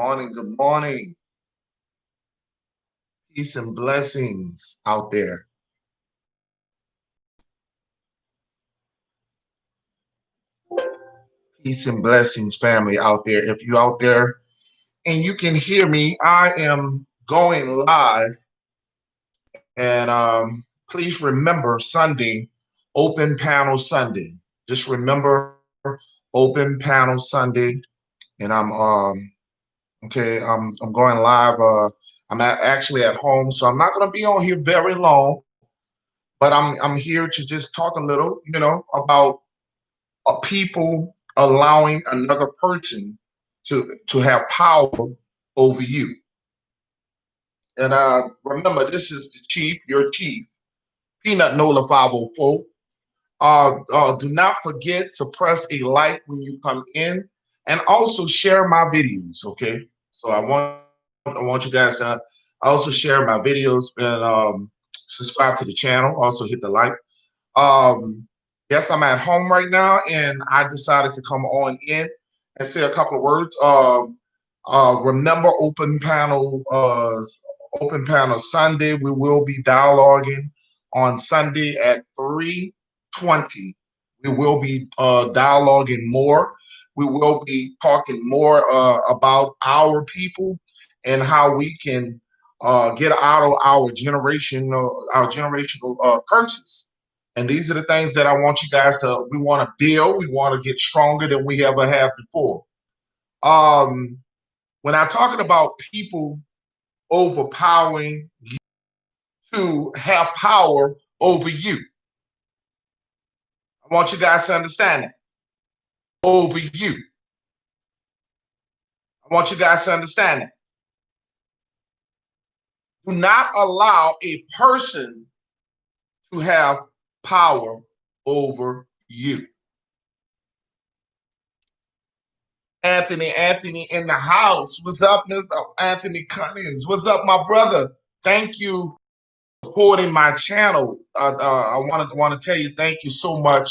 Morning, good morning. Peace and blessings out there. Peace and blessings, family out there. If you out there and you can hear me, I am going live. And please remember Sunday, open panel Sunday. Just remember open panel Sunday. And I'm going live. Actually at home, so I'm not gonna be on here very long, but I'm here to just talk a little, about people allowing another person to have power over you. And remember, this is the chief, your chief, Peanut Nola 504. Do not forget to press a like when you come in, and also share my videos. Okay, so I want you guys to also share my videos and subscribe to the channel. Also hit the like. Um, yes, I'm at home right now, and I decided to come on in and say a couple of words. Remember, open panel Sunday. We will be dialoguing on Sunday at 3:20. We will be dialoguing more. We will be talking more about our people and how we can get out of our generational curses. And these are the things that I want you guys we want to build. We want to get stronger than we ever have before. Um, when I'm talking about people overpowering you to have power over you, I want you guys to understand that. Over you. I want you guys to understand that. Do not allow a person to have power over you. Anthony in the house. What's up, Mr. Anthony Cummings? What's up, my brother? Thank you for supporting my channel. I want to tell you thank you so much.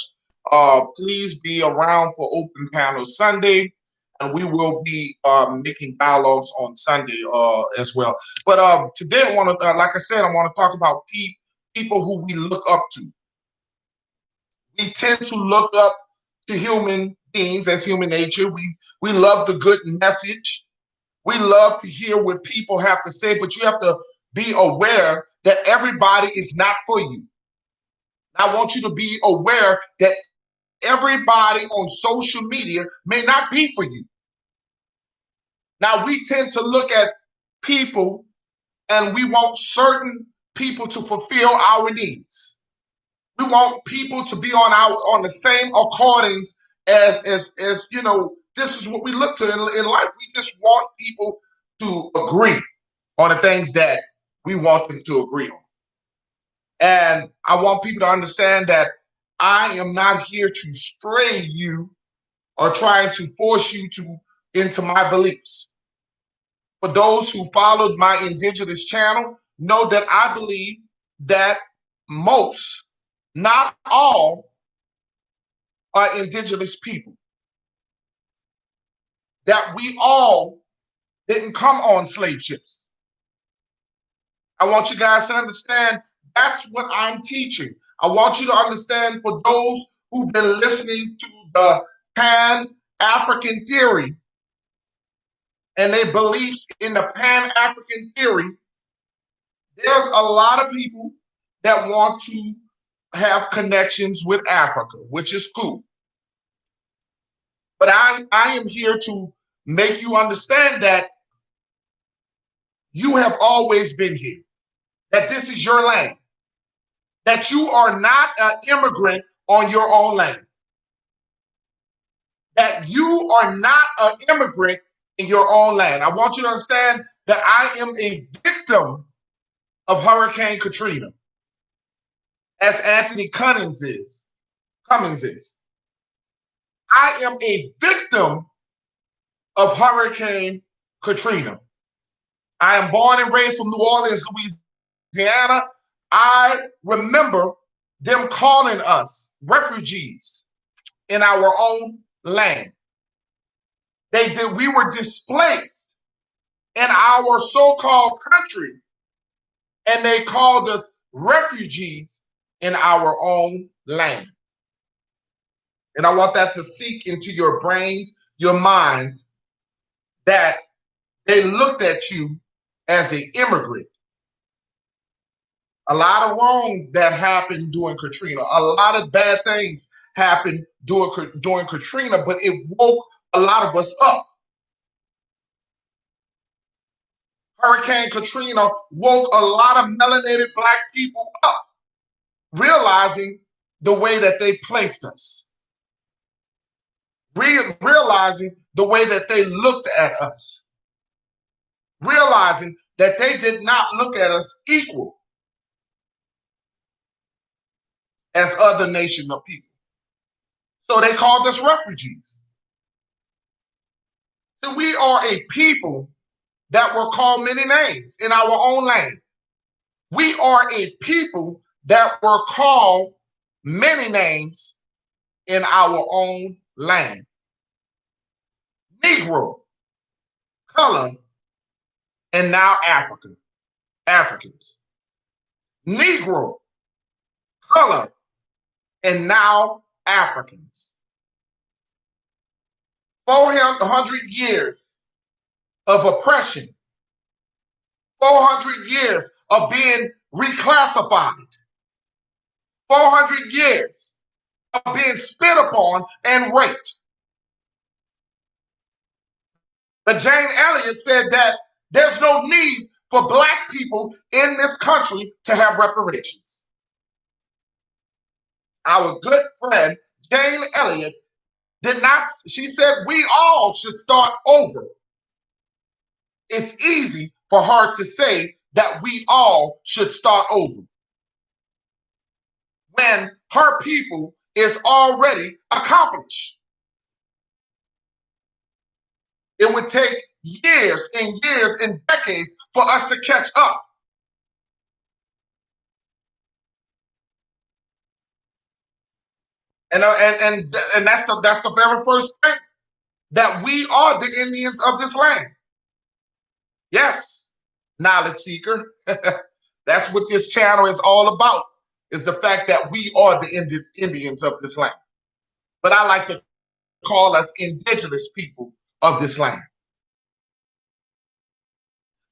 Please be around for Open Panel Sunday, and we will be making dialogues on Sunday as well. But today, I want to, like I said, I want to talk about people who we look up to. We tend to look up to human beings as human nature. We love the good message. We love to hear what people have to say, but you have to be aware that everybody is not for you. I want you to be aware that everybody on social media may not be for you. Now, we tend to look at people and we want certain people to fulfill our needs. We want people to be on the same accordance as this is what we look to in life. We just want people to agree on the things that we want them to agree on. And I want people to understand that I am not here to stray you or trying to force you to into my beliefs. For those who followed my indigenous channel, know that I believe that most, not all, are indigenous people. That we all didn't come on slave ships. I want you guys to understand that's what I'm teaching. I want you to understand for those who've been listening to the Pan-African theory and their beliefs in the Pan-African theory, there's a lot of people that want to have connections with Africa, which is cool. But I am here to make you understand that you have always been here, that this is your land, that you are not an immigrant on your own land, that you are not an immigrant in your own land. I want you to understand that I am a victim of Hurricane Katrina, as Anthony Cummings is. I am a victim of Hurricane Katrina. I am born and raised from New Orleans, Louisiana. I remember them calling us refugees in our own land. We were displaced in our so-called country, and they called us refugees in our own land. And I want that to sink into your brains, your minds, that they looked at you as an immigrant. A lot of wrong that happened during Katrina. A lot of bad things happened during Katrina, but it woke a lot of us up. Hurricane Katrina woke a lot of melanated Black people up, realizing the way that they placed us, realizing the way that they looked at us, realizing that they did not look at us equal as other nations of people. So they called us refugees. So we are a people that were called many names in our own land. We are a people that were called many names in our own land. Negro, color, and now Africans. Negro, color, and now Africans. 400 years of oppression, 400 years of being reclassified, 400 years of being spit upon and raped. But Jane Elliott said that there's no need for Black people in this country to have reparations. Our good friend Jane Elliott did not, she said we all should start over. It's easy for her to say that we all should start over when her people is already accomplished. It would take years and years and decades for us to catch up. And that's the very first thing, that we are the Indians of this land. Yes, knowledge seeker. That's what this channel is all about, is the fact that we are the Indians of this land. But I like to call us indigenous people of this land,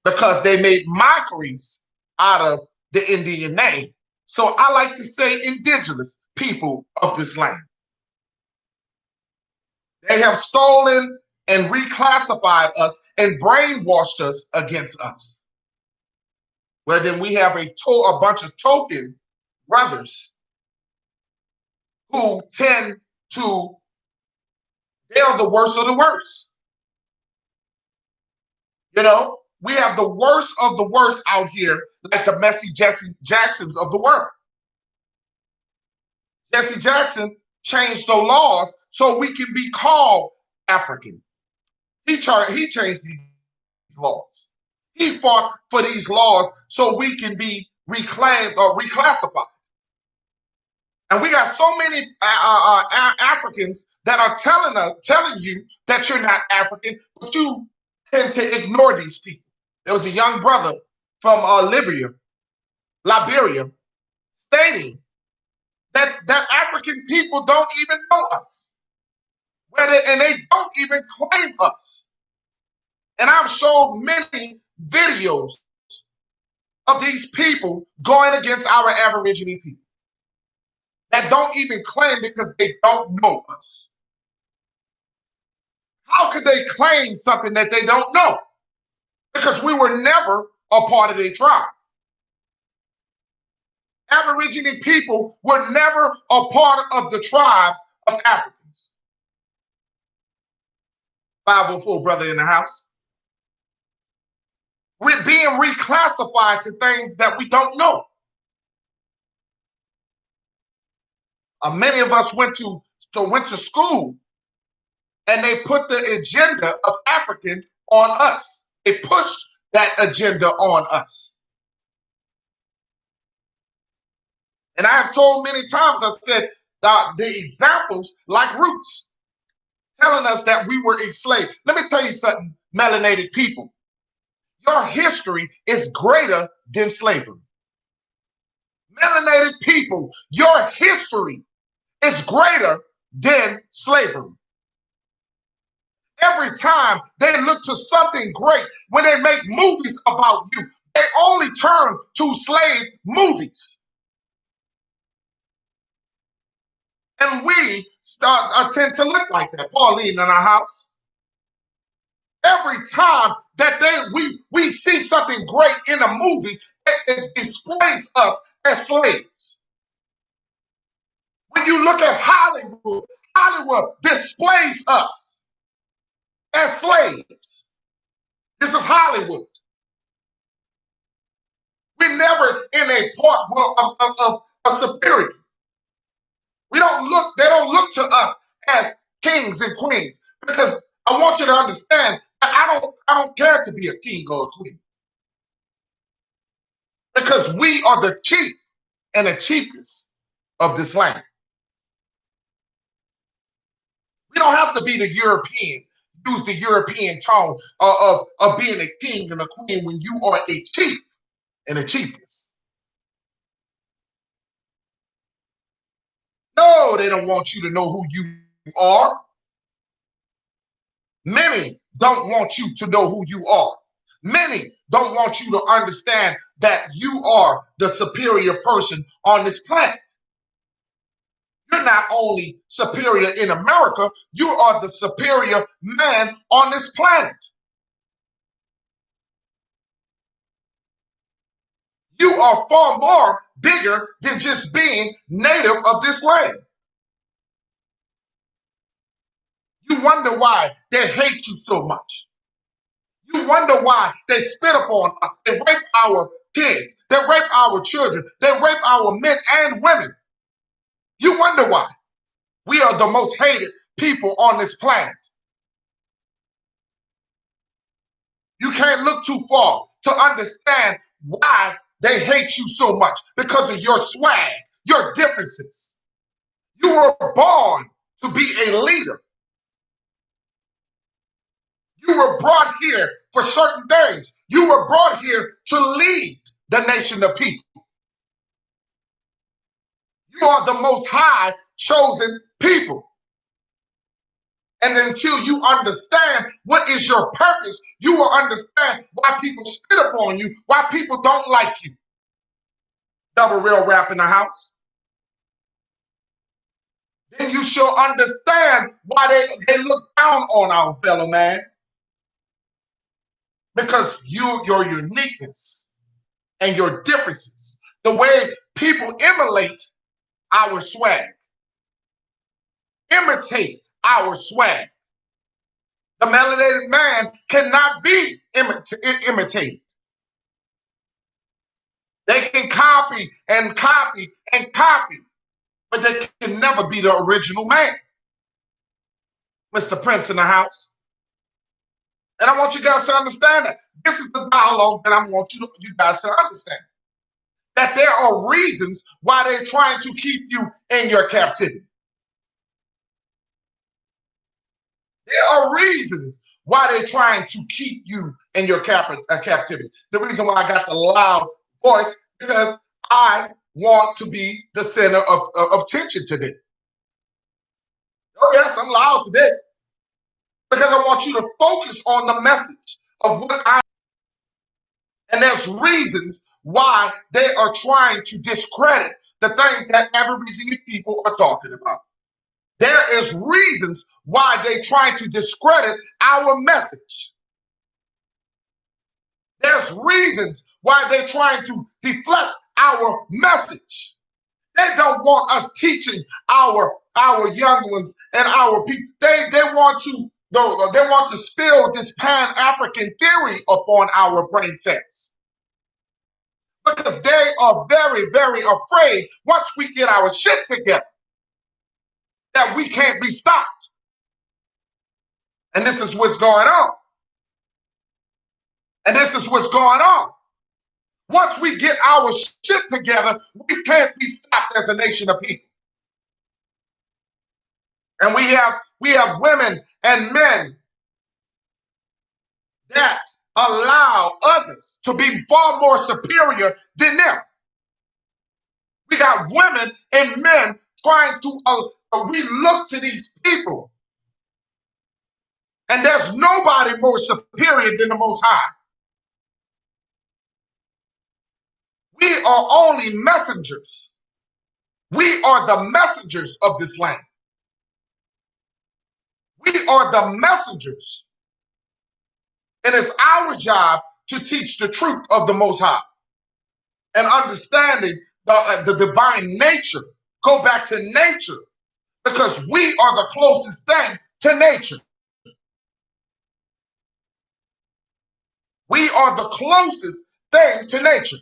because they made mockeries out of the Indian name. So I like to say indigenous people of this land. They have stolen and reclassified us and brainwashed us against us. Where then we have a bunch of token brothers who tend to, they are the worst of the worst. You know, we have the worst of the worst out here, like the messy Jesse Jacksons of the world. Jesse Jackson changed the laws so we can be called African. He changed these laws. He fought for these laws so we can be reclaimed or reclassified. And we got so many Africans that are telling you that you're not African, but you tend to ignore these people. There was a young brother from Liberia, stating that African people don't even know us, and they don't even claim us. And I've shown many videos of these people going against our Aboriginal people that don't even claim, because they don't know us. How could they claim something that they don't know? Because we were never a part of their tribe. Aboriginal people were never a part of the tribes of Africans. 504 brother in the house. We're being reclassified to things that we don't know. Many of us went to school, and they put the agenda of African on us. They pushed that agenda on us. And I have told many times, I said, the examples like Roots, telling us that we were enslaved. Let me tell you something, melanated people. Your history is greater than slavery. Melanated people, your history is greater than slavery. Every time they look to something great, when they make movies about you, they only turn to slave movies. And we tend to look like that. Pauline in our house. Every time that we see something great in a movie, it displays us as slaves. When you look at Hollywood, Hollywood displays us as slaves. This is Hollywood. We're never in a part of superiority. They don't look to us as kings and queens, because I want you to understand that I don't care to be a king or a queen, because we are the chief and the chiefest of this land. We don't have to be the European, use the European tone of being a king and a queen when you are a chief and a chiefess. No, they don't want you to know who you are. Many don't want you to know who you are. Many don't want you to understand that you are the superior person on this planet. You're not only superior in America, you are the superior man on this planet. You are far more bigger than just being native of this land. You wonder why they hate you so much. You wonder why they spit upon us. They rape our kids. They rape our children. They rape our men and women. You wonder why. We are the most hated people on this planet. You can't look too far to understand why they hate you so much, because of your swag, your differences. You were born to be a leader. You were brought here for certain things. You were brought here to lead the nation of people. You are the most high chosen people. And until you understand what is your purpose, you will understand why people spit upon you, why people don't like you. Double real rap in the house. Then you shall understand why they look down on our fellow man. Because your uniqueness and your differences, the way people emulate our swag, imitate our swag. The melanated man cannot be imitated. They can copy and copy and copy, but they can never be the original man. Mr. Prince in the house. And I want you guys to understand that. This is the dialogue that I want you guys to understand. That there are reasons why they're trying to keep you in your captivity. There are reasons why they're trying to keep you in your captivity. The reason why I got the loud voice, because I want to be the center of attention today. Oh yes, I'm loud today. Because I want you to focus on the message of what I. And there's reasons why they are trying to discredit the things that Aboriginal people are talking about. There is reasons why they're trying to discredit our message. There's reasons why they're trying to deflect our message. They don't want us teaching our young ones and our people. They want to spill this Pan-African theory upon our brain cells. Because they are very, very afraid once we get our shit together that we can't be stopped. And this is what's going on. And this is what's going on. Once we get our shit together, we can't be stopped as a nation of people. And we have women and men that allow others to be far more superior than them. We got women and men trying to, we look to these people, and there's nobody more superior than the Most High. We are only messengers. We are the messengers of this land. We are the messengers. And it's our job to teach the truth of the Most High and understanding the divine nature. Go back to nature, because we are the closest thing to nature. We are the closest thing to nature.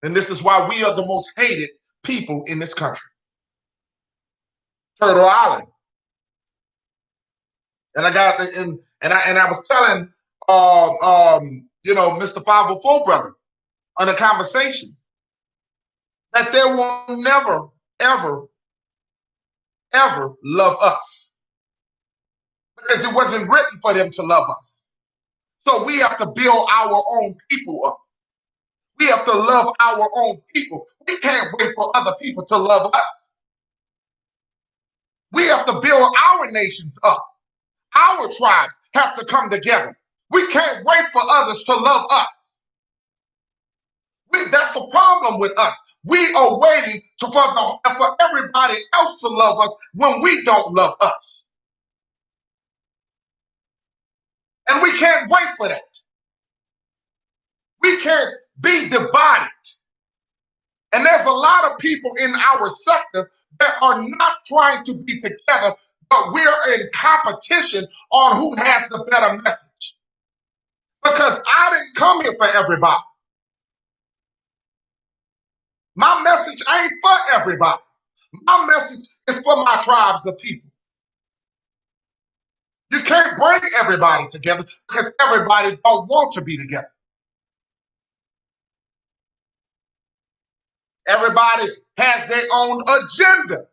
And this is why we are the most hated people in this country. Turtle Island. And I got and I was telling Mr. 504 brother on a conversation that they will never, ever, ever love us, because it wasn't written for them to love us. So we have to build our own people up. We have to love our own people. We can't wait for other people to love us. We have to build our nations up. Our tribes have to come together. We can't wait for others to love us. That's the problem with us. We are waiting for everybody else to love us when we don't love us. And we can't wait for that. We can't be divided. And there's a lot of people in our sector that are not trying to be together, but we're in competition on who has the better message. Because I didn't come here for everybody. My message ain't for everybody. My message is for my tribes of people. You can't bring everybody together because everybody don't want to be together. Everybody has their own agenda.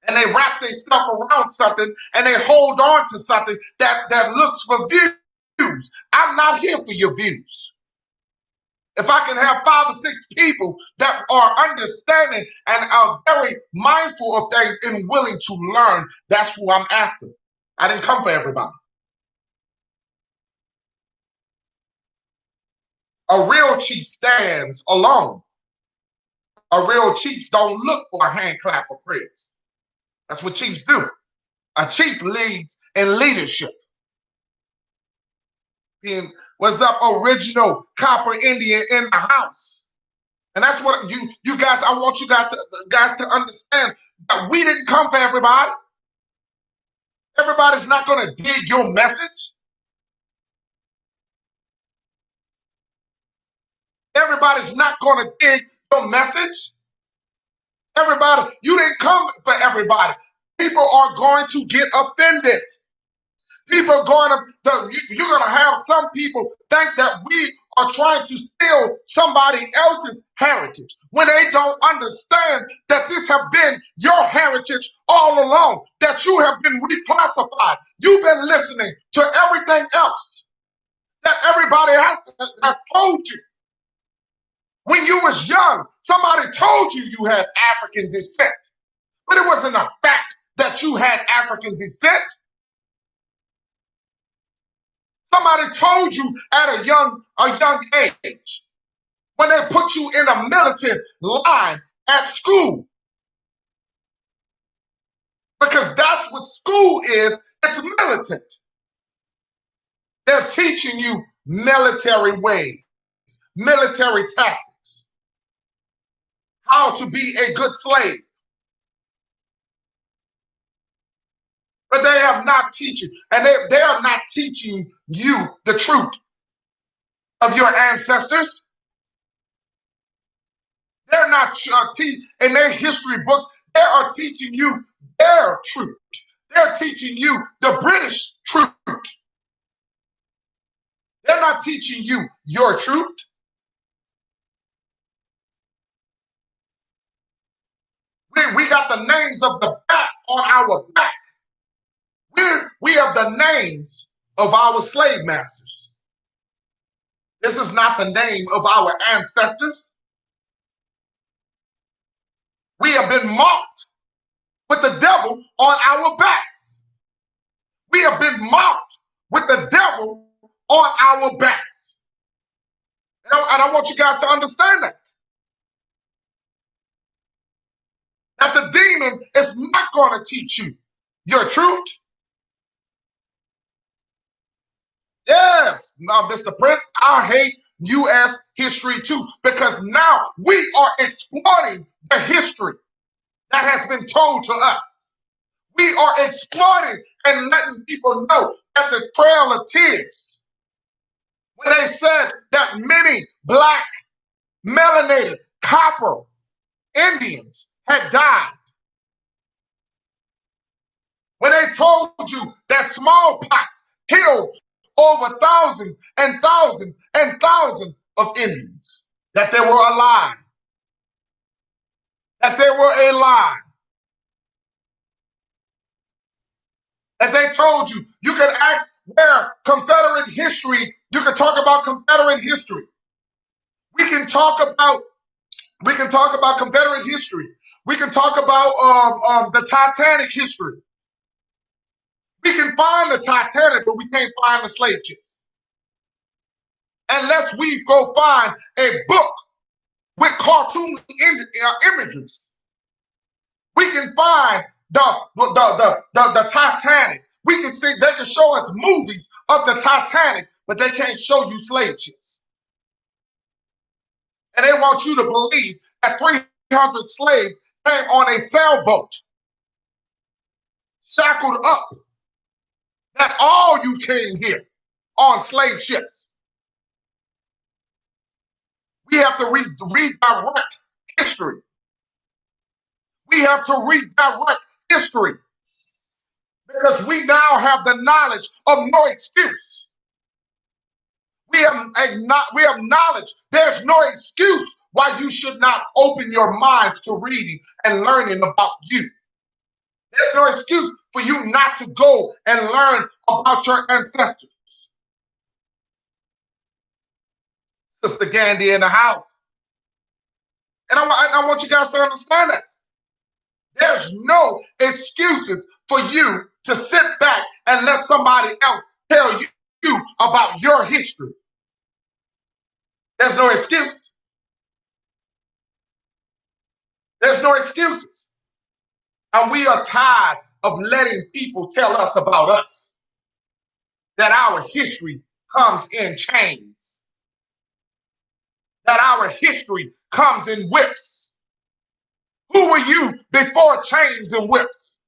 And they wrap themselves around something and they hold on to something that looks for views. I'm not here for your views. If I can have 5 or 6 people that are understanding and are very mindful of things and willing to learn, that's who I'm after. I didn't come for everybody. A real chief stands alone. A real chief don't look for a hand clap of praise. That's what chiefs do. A chief leads in leadership. And what's up, original copper Indian in the house? And that's what you guys, I want you guys to understand that we didn't come for everybody. Everybody's not going to dig your message. Everybody's not going to dig your message. Everybody, you didn't come for everybody. People are going to get offended. People are you're going to have some people think that we are trying to steal somebody else's heritage when they don't understand that this have been your heritage all along, that you have been reclassified. You've been listening to everything else that everybody else has told you. When you was young, somebody told you you had African descent, but it wasn't a fact that you had African descent. Somebody told you at a young age when they put you in a militant line at school. Because that's what school is. It's militant. They're teaching you military ways, military tactics, how to be a good slave. But they have not teaching, and they are not teaching you the truth of your ancestors. They're not in their history books. They are teaching you their truth. They're teaching you the British truth. They're not teaching you your truth. We got the names of the back on our back. We have the names of our slave masters. This is not the name of our ancestors. We have been marked with the devil on our backs. We have been marked with the devil on our backs. And I want you guys to understand that. That the demon is not going to teach you your truth. Yes, now, Mr. Prince, I hate U.S. history too, because now we are exploiting the history that has been told to us. We are exploiting and letting people know that the Trail of Tears, when they said that many black, melanated, copper Indians had died, when they told you that smallpox killed over thousands and thousands and thousands of Indians, that they were a lie, that they were a lie, that they told you, you can ask where Confederate history, you can talk about Confederate history. We can talk about Confederate history. We can talk about the Titanic history. We can find the Titanic, but we can't find the slave ships. Unless we go find a book with cartoon images. We can find the Titanic. We can see, they can show us movies of the Titanic, but they can't show you slave ships. And they want you to believe that 300 slaves came on a sailboat, shackled up, that all you came here on slave ships. We have to redirect history. We have to redirect history because we now have the knowledge of no excuse. We have knowledge. There's no excuse why you should not open your minds to reading and learning about you. There's no excuse for you not to go and learn about your ancestors. Sister Gandhi in the house. And I want you guys to understand that. There's no excuses for you to sit back and let somebody else tell you about your history. There's no excuse. There's no excuses. And we are tired of letting people tell us about us. That our history comes in chains. That our history comes in whips. Who were you before chains and whips?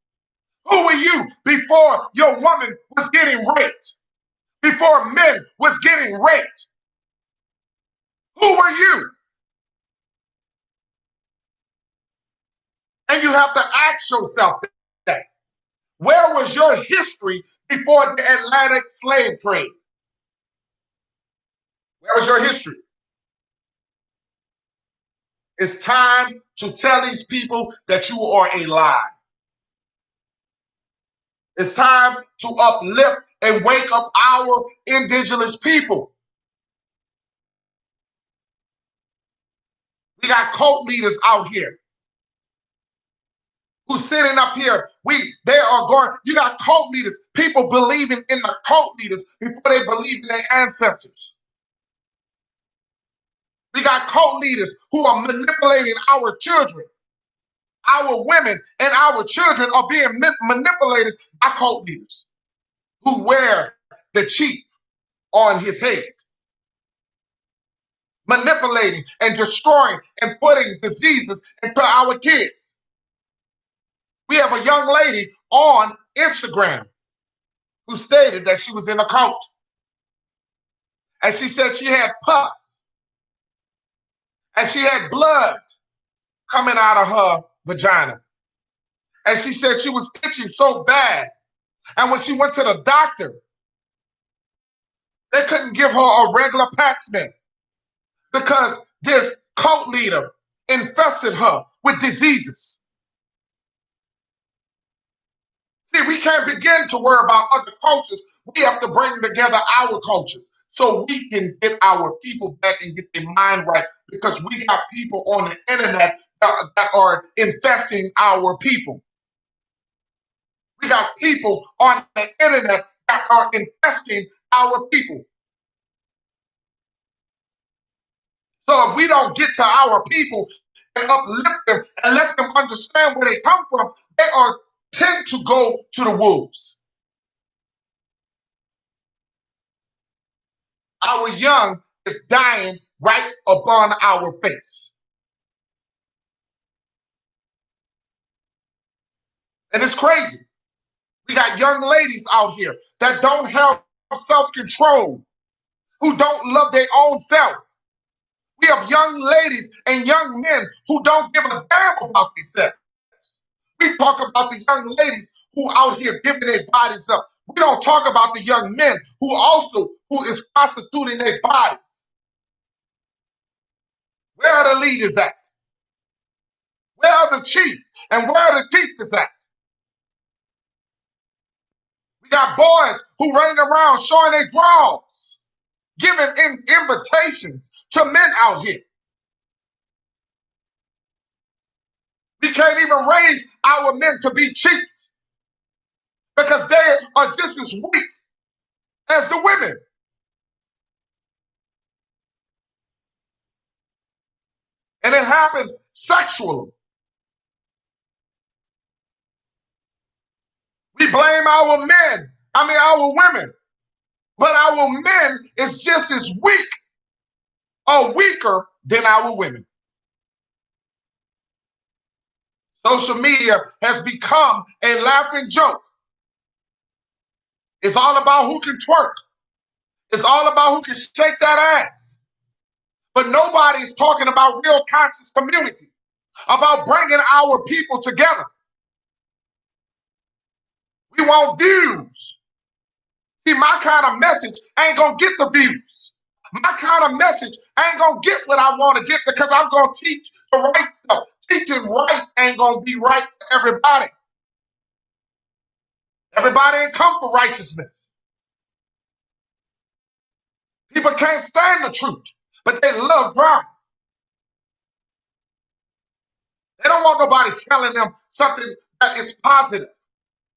Who were you before your woman was getting raped? Before men was getting raped? Who were you? And you have to ask yourself that. Where was your history before the Atlantic slave trade? Where was your history? It's time to tell these people that you are a lie. It's time to uplift and wake up our indigenous people. We got cult leaders out here who's sitting up here. You got cult leaders, people believing in the cult leaders before they believe in their ancestors. We got cult leaders who are manipulating our children. Our women and our children are being manipulated by cult leaders who wear the chief on his head. Manipulating and destroying and putting diseases into our kids. We have a young lady on Instagram who stated that she was in a cult. And she said she had pus. And she had blood coming out of her vagina. And she said she was itching so bad. And when she went to the doctor, they couldn't give her a regular Pap smear because this cult leader infested her with diseases. See, we can't begin to worry about other cultures. We have to bring together our cultures so we can get our people back and get their mind right, because we got people on the internet that are infesting our people. We got people on the internet that are infesting our people. So if we don't get to our people and uplift them and let them understand where they come from, they are tend to go to the wolves. Our young is dying right upon our face. And it's crazy. We got young ladies out here that don't have self-control, who don't love their own self. We have young ladies and young men who don't give a damn about themselves. We talk about the young ladies who out here giving their bodies up. We don't talk about the young men who is prostituting their bodies. Where are the leaders at? Where are the chief? And where are the teachers at? We got boys who running around showing their drawers, giving invitations to men out here. We can't even raise our men to be chiefs because they are just as weak as the women. And it happens sexually. We blame our men, our women, but our men is just as weak or weaker than our women. Social media has become a laughing joke. It's all about who can twerk. It's all about who can shake that ass. But nobody is talking about real conscious community, about bringing our people together. We want views. See, my kind of message ain't going to get the views. My kind of message ain't going to get what I want to get because I'm going to teach the right stuff. Teaching right ain't going to be right for everybody. Everybody ain't come for righteousness. People can't stand the truth, but they love drama. They don't want nobody telling them something that is positive.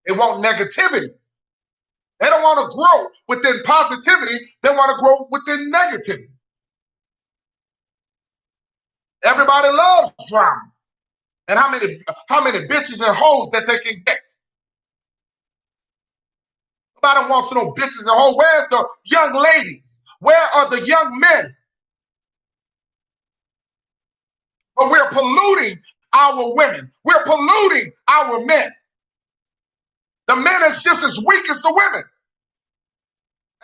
They want negativity. They don't want to grow within positivity. They want to grow within negativity. Everybody loves drama. And how many bitches and hoes that they can get. Nobody wants no bitches and hoes. Where's the young ladies? Where are the young men? But we're polluting our women. We're polluting our men. The men is just as weak as the women.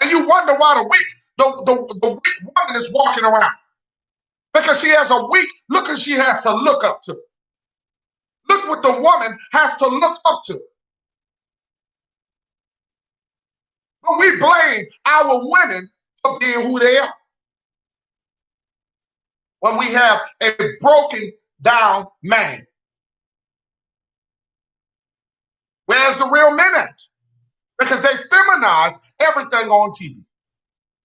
And you wonder why the weak woman is walking around. Because she has a weak, look what she has to look up to. Look what the woman has to look up to. But we blame our women for being who they are. When we have a broken down man. Where's the real men at? Because they feminize everything on TV.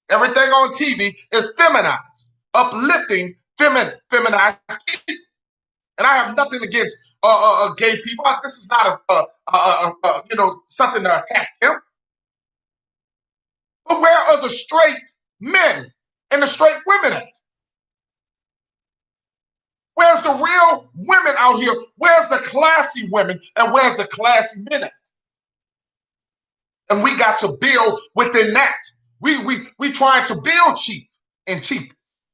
Everything on TV is feminized, uplifting, feminized people. And I have nothing against gay people. This is not something to attack them. But where are the straight men and the straight women at? Where's the real women out here? Where's the classy women and where's the classy men at? And we got to build within that. We trying to build chief and chiefess.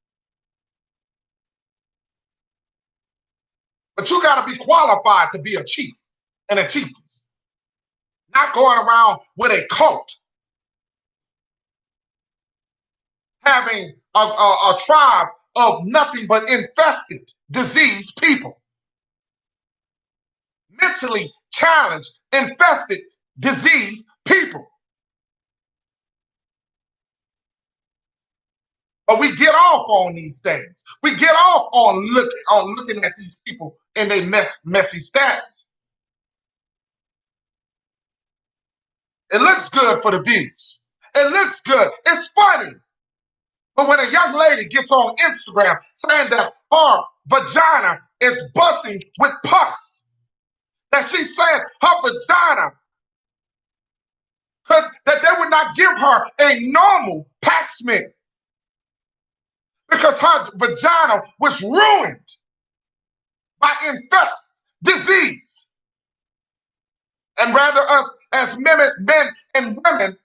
But you got to be qualified to be a chief and a chiefess. Not going around with a cult. Having a tribe of nothing but infested, diseased people. Mentally challenged, infested, diseased people. But we get off on these things. We get off on looking at these people in their messy status. It looks good for the views. It looks good. It's funny. But when a young lady gets on Instagram saying that her vagina is busting with pus, that she's saying her vagina, that they would not give her a normal Pap Smear because her vagina was ruined by infectious disease. And rather us as men and women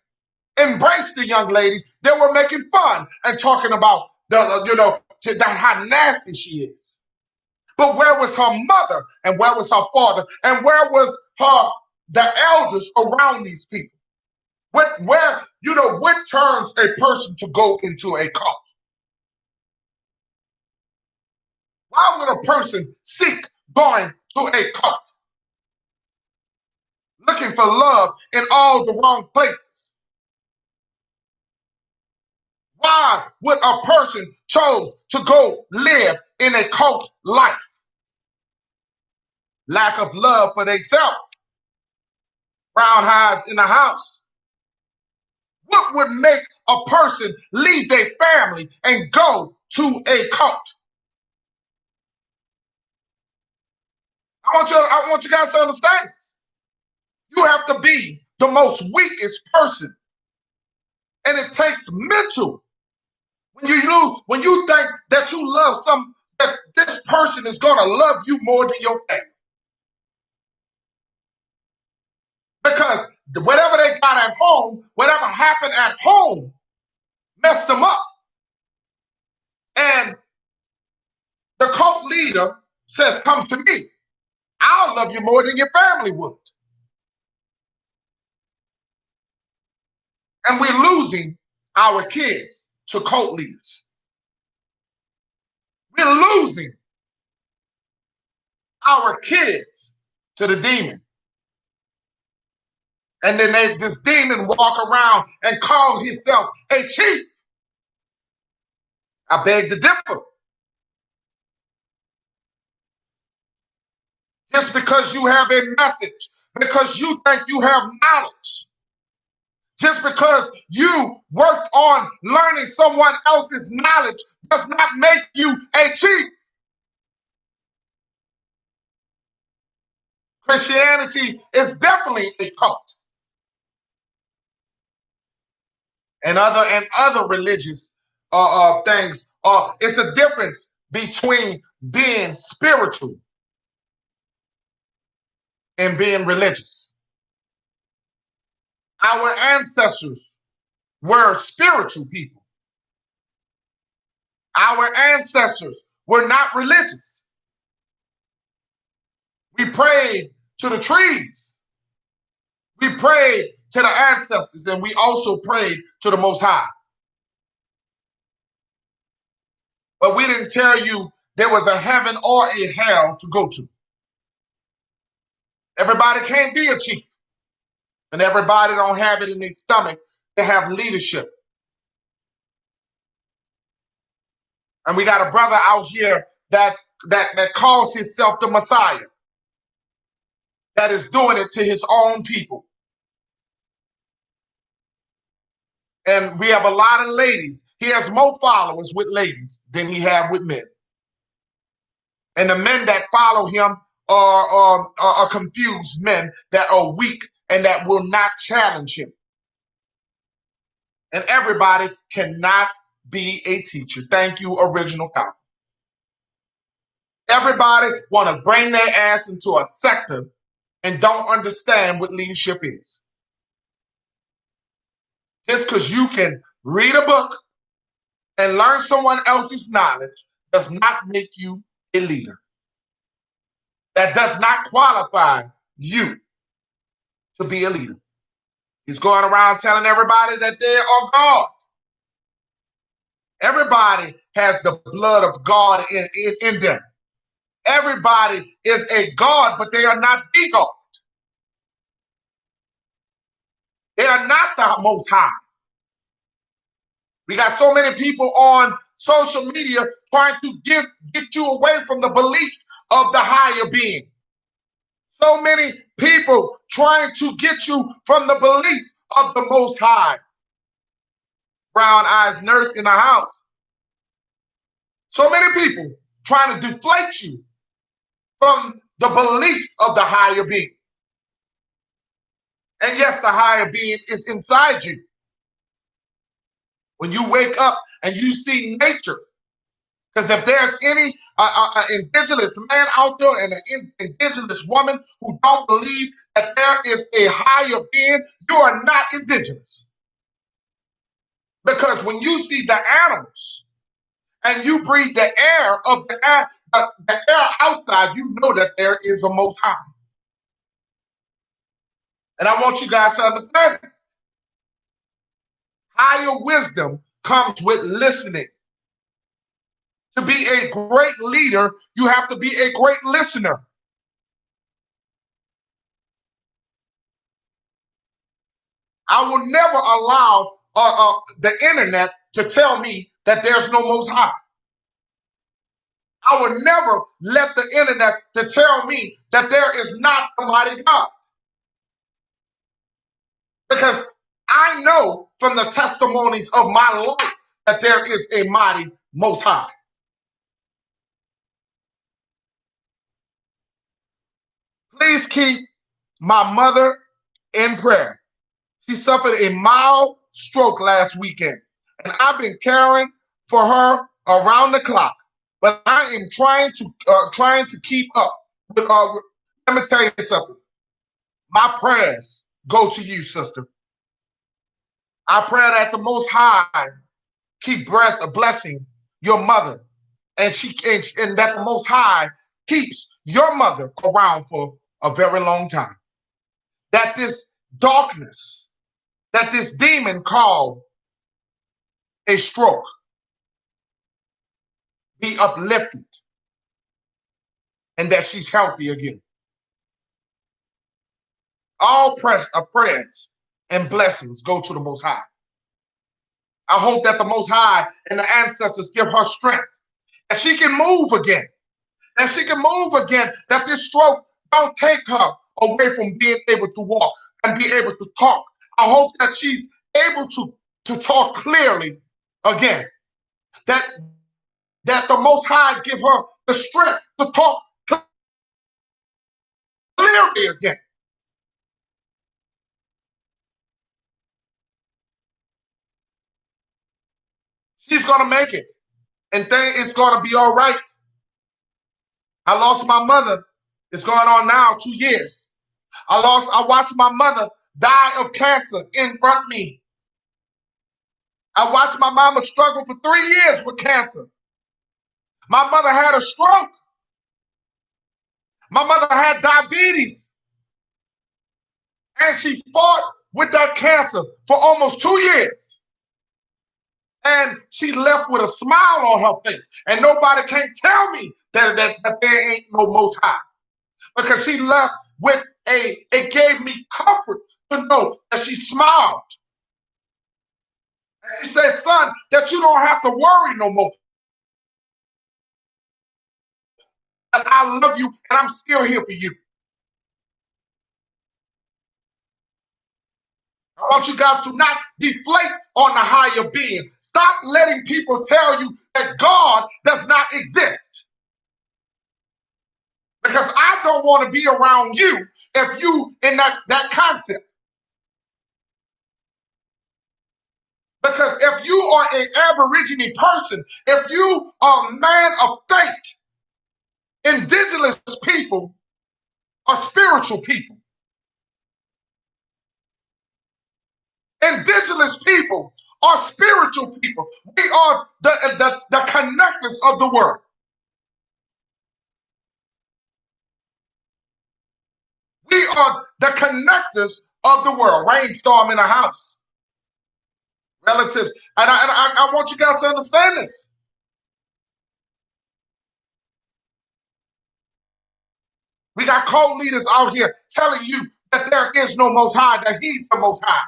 embrace the young lady, they were making fun and talking about that how nasty she is. But where was her mother and where was her father and where was the elders around these people? What turns a person to go into a cult? Why would a person seek going to a cult? Looking for love in all the wrong places. Why would a person choose to go live in a cult life? Lack of love for themselves. Brown eyes in the house. What would make a person leave their family and go to a cult? I want you guys to understand this. You have to be the most weakest person. And it takes mental. When you think that you love that this person is going to love you more than your family. Because whatever they got at home, whatever happened at home, messed them up. And the cult leader says, come to me. I'll love you more than your family would. And we're losing our kids to cult leaders. We're losing our kids to the demon. And then this demon walk around and call himself a chief. I beg to differ. Just because you have a message, because you think you have knowledge, just because you worked on learning someone else's knowledge does not make you a chief. Christianity is definitely a cult. And other religious things. It's a difference between being spiritual and being religious. Our ancestors were spiritual people. Our ancestors were not religious. We prayed to the trees. We prayed to the ancestors, and we also prayed to the Most High. But we didn't tell you there was a heaven or a hell to go to. Everybody can't be a chief. And everybody don't have it in their stomach to have leadership. And we got a brother out here that calls himself the Messiah, that is doing it to his own people. And we have a lot of ladies. He has more followers with ladies than he have with men. And the men that follow him are confused men that are weak and that will not challenge him. And everybody cannot be a teacher. Thank you, Original Copy. Everybody want to bring their ass into a sector and don't understand what leadership is. Just because you can read a book and learn someone else's knowledge does not make you a leader. That does not qualify you to be a leader. He's going around telling everybody that they are God. Everybody has the blood of God in them. Everybody is a God, but they are not the God. They are not the Most High. We got so many people on social media trying to get you away from the beliefs of the higher being. So many people trying to get you from the beliefs of the Most High. Brown eyes nurse in the house. So many people trying to deflate you from the beliefs of the higher being. And yes, the higher being is inside you. When you wake up and you see nature, because if there's any indigenous man out there and an indigenous woman who don't believe that there is a higher being, you are not indigenous. Because when you see the animals and you breathe the air of the air outside, you know that there is a Most High. And I want you guys to understand, higher wisdom comes with listening. To be a great leader, you have to be a great listener. I will never allow the internet to tell me that there's no Most High. I will never let the internet to tell me that there is not a mighty God. Because I know from the testimonies of my life that there is a mighty Most High. Please keep my mother in prayer. She suffered a mild stroke last weekend, and I've been caring for her around the clock. But I am trying to keep up. With, let me tell you something. My prayers go to you, sister. I pray that the Most High keep blessing your mother, and that the Most High keeps your mother around for a very long time. That this darkness, that this demon called a stroke, be uplifted, and that she's healthy again. All prayers and blessings go to the Most High. I hope that the Most High and the ancestors give her strength, that she can move again, that she can move again, that this stroke don't take her away from being able to walk and be able to talk. I hope that she's able to talk clearly again, that the Most High give her the strength to talk clearly again. She's going to make it, and it's going to be all right. I lost my mother. It's going on now 2 years. I watched my mother die of cancer in front of me. I watched my mama struggle for 3 years with cancer. My mother had a stroke. My mother had diabetes. And she fought with that cancer for almost 2 years. And she left with a smile on her face. And nobody can tell me that there ain't no Most High. Because she left with it gave me comfort to know that she smiled. And she said, son, that you don't have to worry no more. And I love you, and I'm still here for you. I want you guys to not deflate on the higher being. Stop letting people tell you that God does not exist. Because I don't want to be around you if you in that concept. Because if you are an Aboriginal person, if you are a man of faith, indigenous people are spiritual people. Indigenous people are spiritual people. We are the connectors of the world. We are the connectors of the world. Rainstorm in a house. Relatives. And I want you guys to understand this. We got cult leaders out here telling you that there is no Most High, that He's the Most High.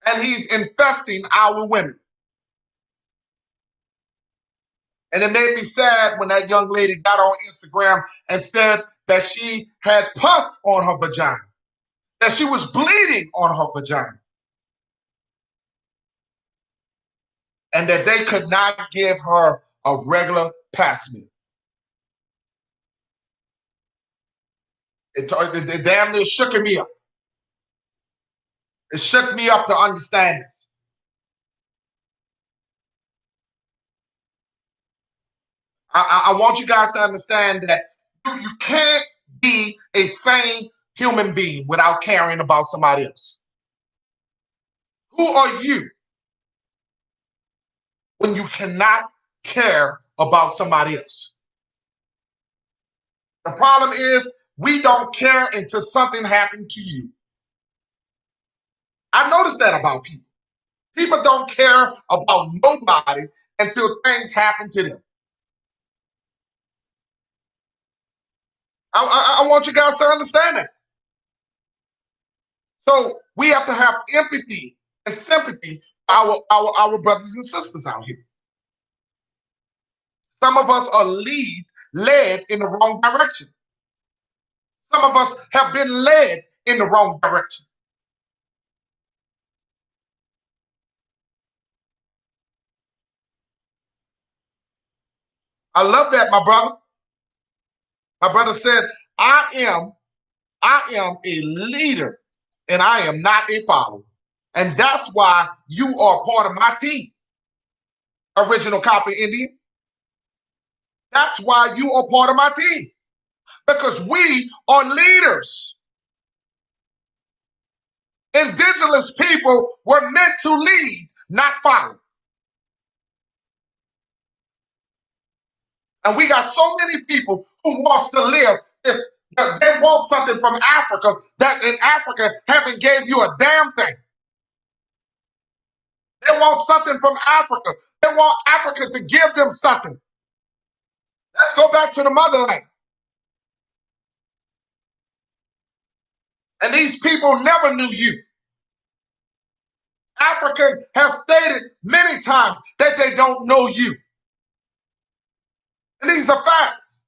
And He's infesting our women. And it made me sad when that young lady got on Instagram and said that she had pus on her vagina, that she was bleeding on her vagina, and that they could not give her a regular pass meal. It damn near shook me up. It shook me up to understand this. I want you guys to understand that you can't be a sane human being without caring about somebody else. Who are you when you cannot care about somebody else? The problem is we don't care until something happened to you. I noticed that about people. People don't care about nobody until things happen to them. I want you guys to understand that. So we have to have empathy and sympathy for our brothers and sisters out here. Some of us are led in the wrong direction. Some of us have been led in the wrong direction. I love that, my brother. My brother said, I am a leader and I am not a follower. And that's why you are part of my team, Original Copy Indian. That's why you are part of my team, because we are leaders. Indigenous people were meant to lead, not follow. And we got so many people who wants to live this. They want something from Africa that in Africa haven't gave you a damn thing. They want something from Africa. They want Africa to give them something. Let's go back to the motherland. And these people never knew you. Africa has stated many times that they don't know you. And these are facts.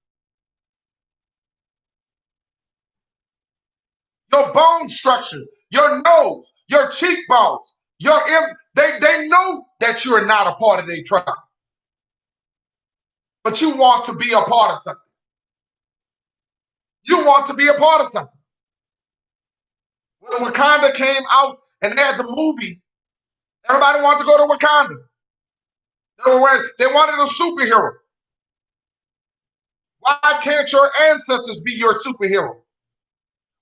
Your bone structure, your nose, your cheekbones, they know that you are not a part of their tribe. But you want to be a part of something. You want to be a part of something. When Wakanda came out and they had the movie, everybody wanted to go to Wakanda. They wanted a superhero. Why can't your ancestors be your superhero?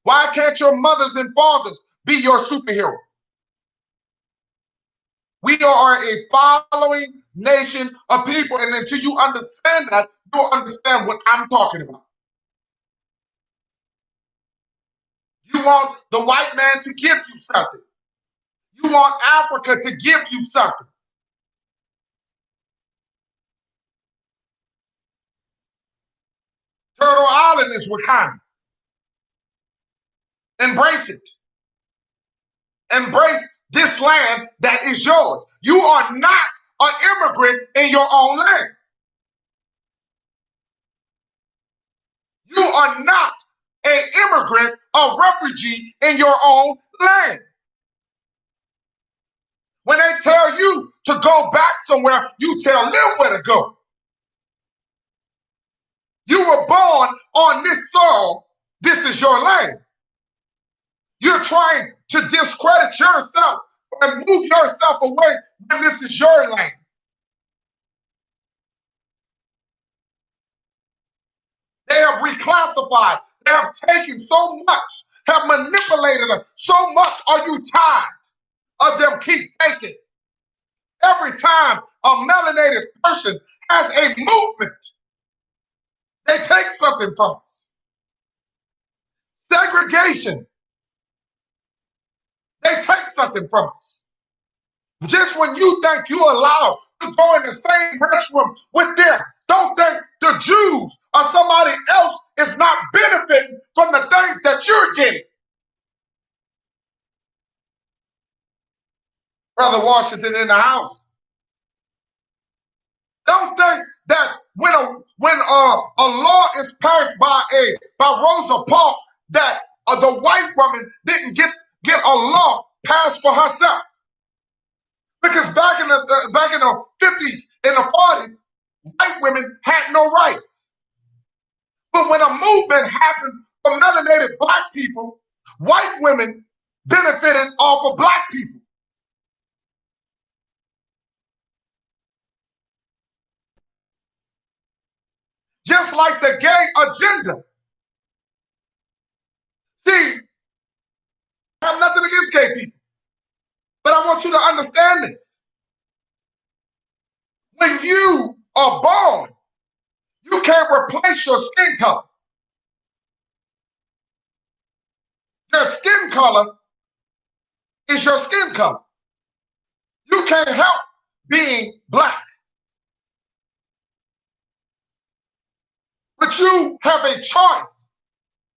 Why can't your mothers and fathers be your superhero? We are a following nation of people, and until you understand that, you'll understand what I'm talking about. You want the white man to give you something. You want Africa to give you something. Turtle Island is Wakanda. Embrace it. Embrace this land that is yours. You are not an immigrant in your own land. You are not an immigrant, a refugee in your own land. When they tell you to go back somewhere, you tell them where to go. You were born on this soil. This is your land. You're trying to discredit yourself and move yourself away when this is your land. They have reclassified. They have taken so much, have manipulated them. So much are you tired of them keep taking? Every time a melanated person has a movement, they take something from us. Segregation, they take something from us. Just when you think you're allowed to go in the same restroom with them, don't think the Jews or somebody else is not benefiting from the things that you're getting. Brother Washington in the house. Don't think that is passed by Rosa Parks that the white woman didn't get a law passed for herself. Because back in the 50s, in the 40s, white women had no rights. But when a movement happened for melanated black people, white women benefited off of black people. Just like the gay agenda. See, I have nothing against gay people, but I want you to understand this. When you are born, you can't replace your skin color. Your skin color is your skin color. You can't help being black. But you have a choice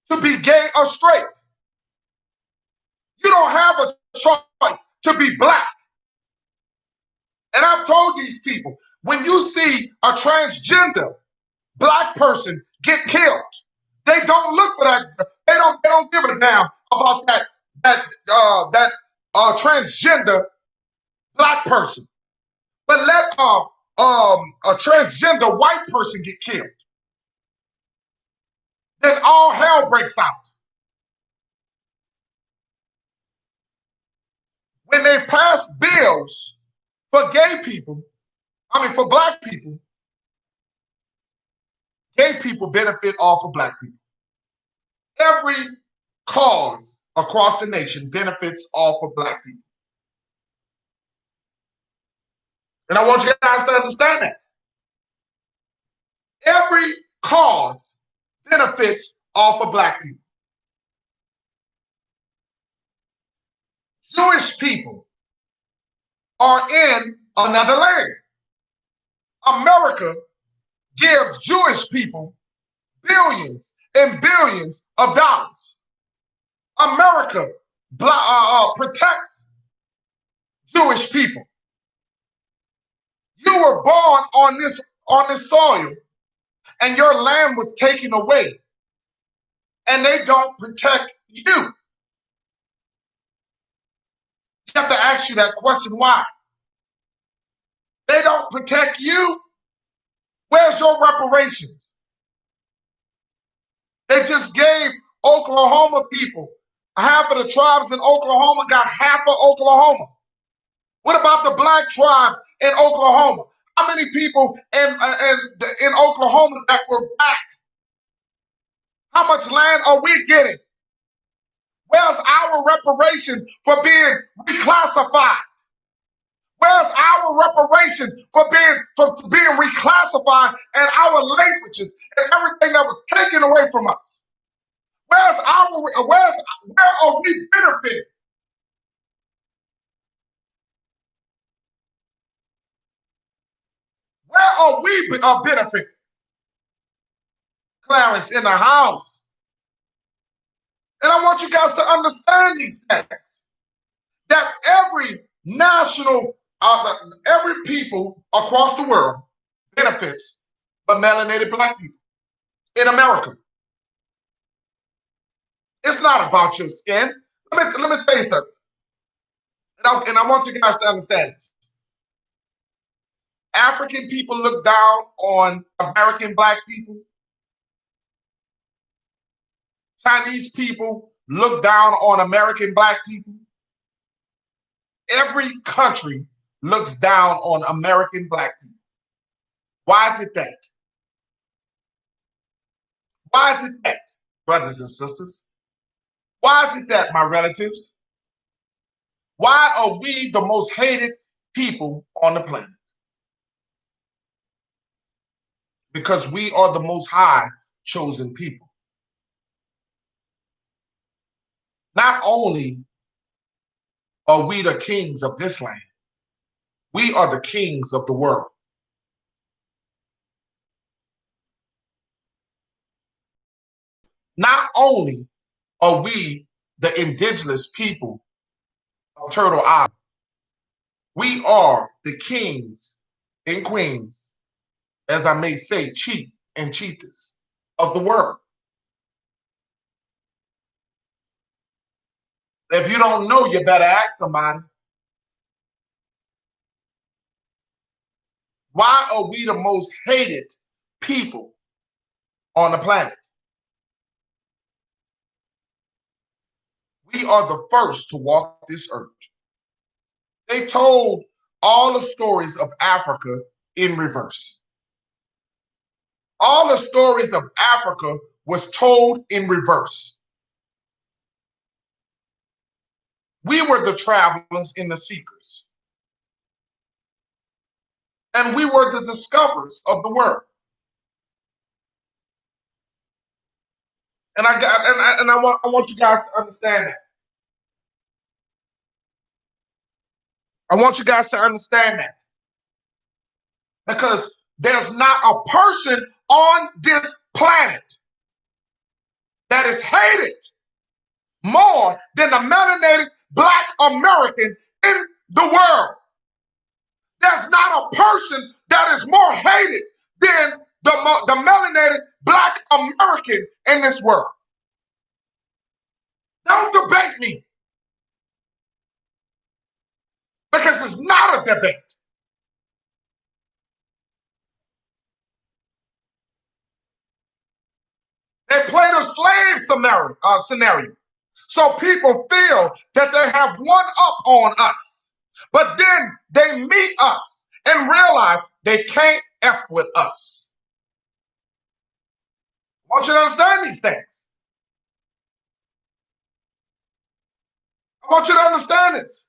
to be gay or straight. You don't have a choice to be black. And I've told these people, when you see a transgender black person get killed, they don't look for that. They don't give a damn about that transgender black person. But let a transgender white person get killed, then all hell breaks out. When they pass bills for gay people, for black people, gay people benefit off of black people. Every cause across the nation benefits off of black people. And I want you guys to understand that. Every cause benefits off of black people. Jewish people are in another land. America gives Jewish people billions and billions of dollars. America protects Jewish people. You were born on this soil, and your land was taken away, and they don't protect you. You have to ask you that question, why? They don't protect you? Where's your reparations? They just gave Oklahoma people, half of the tribes in Oklahoma got half of Oklahoma. What about the black tribes in Oklahoma? How many people in Oklahoma that were black? How much land are we getting? Where's our reparation for being reclassified? Where's our reparation for being reclassified and our languages and everything that was taken away from us? Where are we benefiting? Where are we benefiting? Clarence in the house. And I want you guys to understand these things. That every people across the world benefits but melanated black people in America. It's not about your skin. Let me tell you something. And I want you guys to understand this. African people look down on American black people. Chinese people look down on American black people. Every country looks down on American black people. Why is it that? Why is it that, brothers and sisters? Why is it that, my relatives? Why are we the most hated people on the planet? Because we are the most high chosen people. Not only are we the kings of this land, we are the kings of the world. Not only are we the indigenous people of Turtle Island, we are the kings and queens, as I may say, chief and chiefess of the world. If you don't know, you better ask somebody. Why are we the most hated people on the planet? We are the first to walk this earth. They told all the stories of Africa in reverse. All the stories of Africa was told in reverse. We were the travelers and the seekers. And we were the discoverers of the world. And I want you guys to understand that. I want you guys to understand that. Because there's not a person on this planet that is hated more than the melanated Black American in the world. There's not a person that is more hated than the melanated Black American in this world. Don't debate me, because it's not a debate. They played a slave scenario. So people feel that they have one up on us, but then they meet us and realize they can't F with us. I want you to understand these things. I want you to understand this.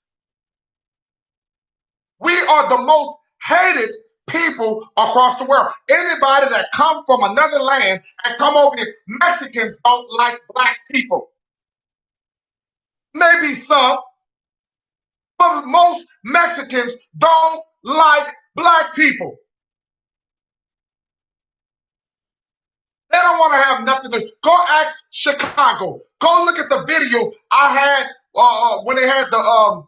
We are the most hated people across the world. Anybody that come from another land and come over here, Mexicans don't like Black people. Maybe some, but most Mexicans don't like Black people. They don't want to have nothing to go ask Chicago. Go look at the video I had when they had the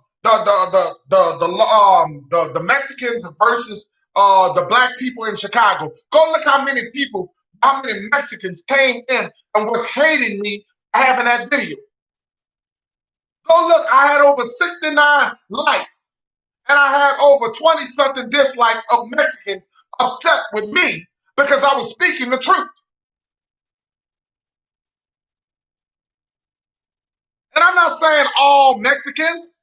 Mexicans versus the Black people in Chicago. Go look how many Mexicans came in and was hating me having that video. Go look, I had over 69 likes and I had over 20 something dislikes of Mexicans upset with me because I was speaking the truth. And I'm not saying all Mexicans.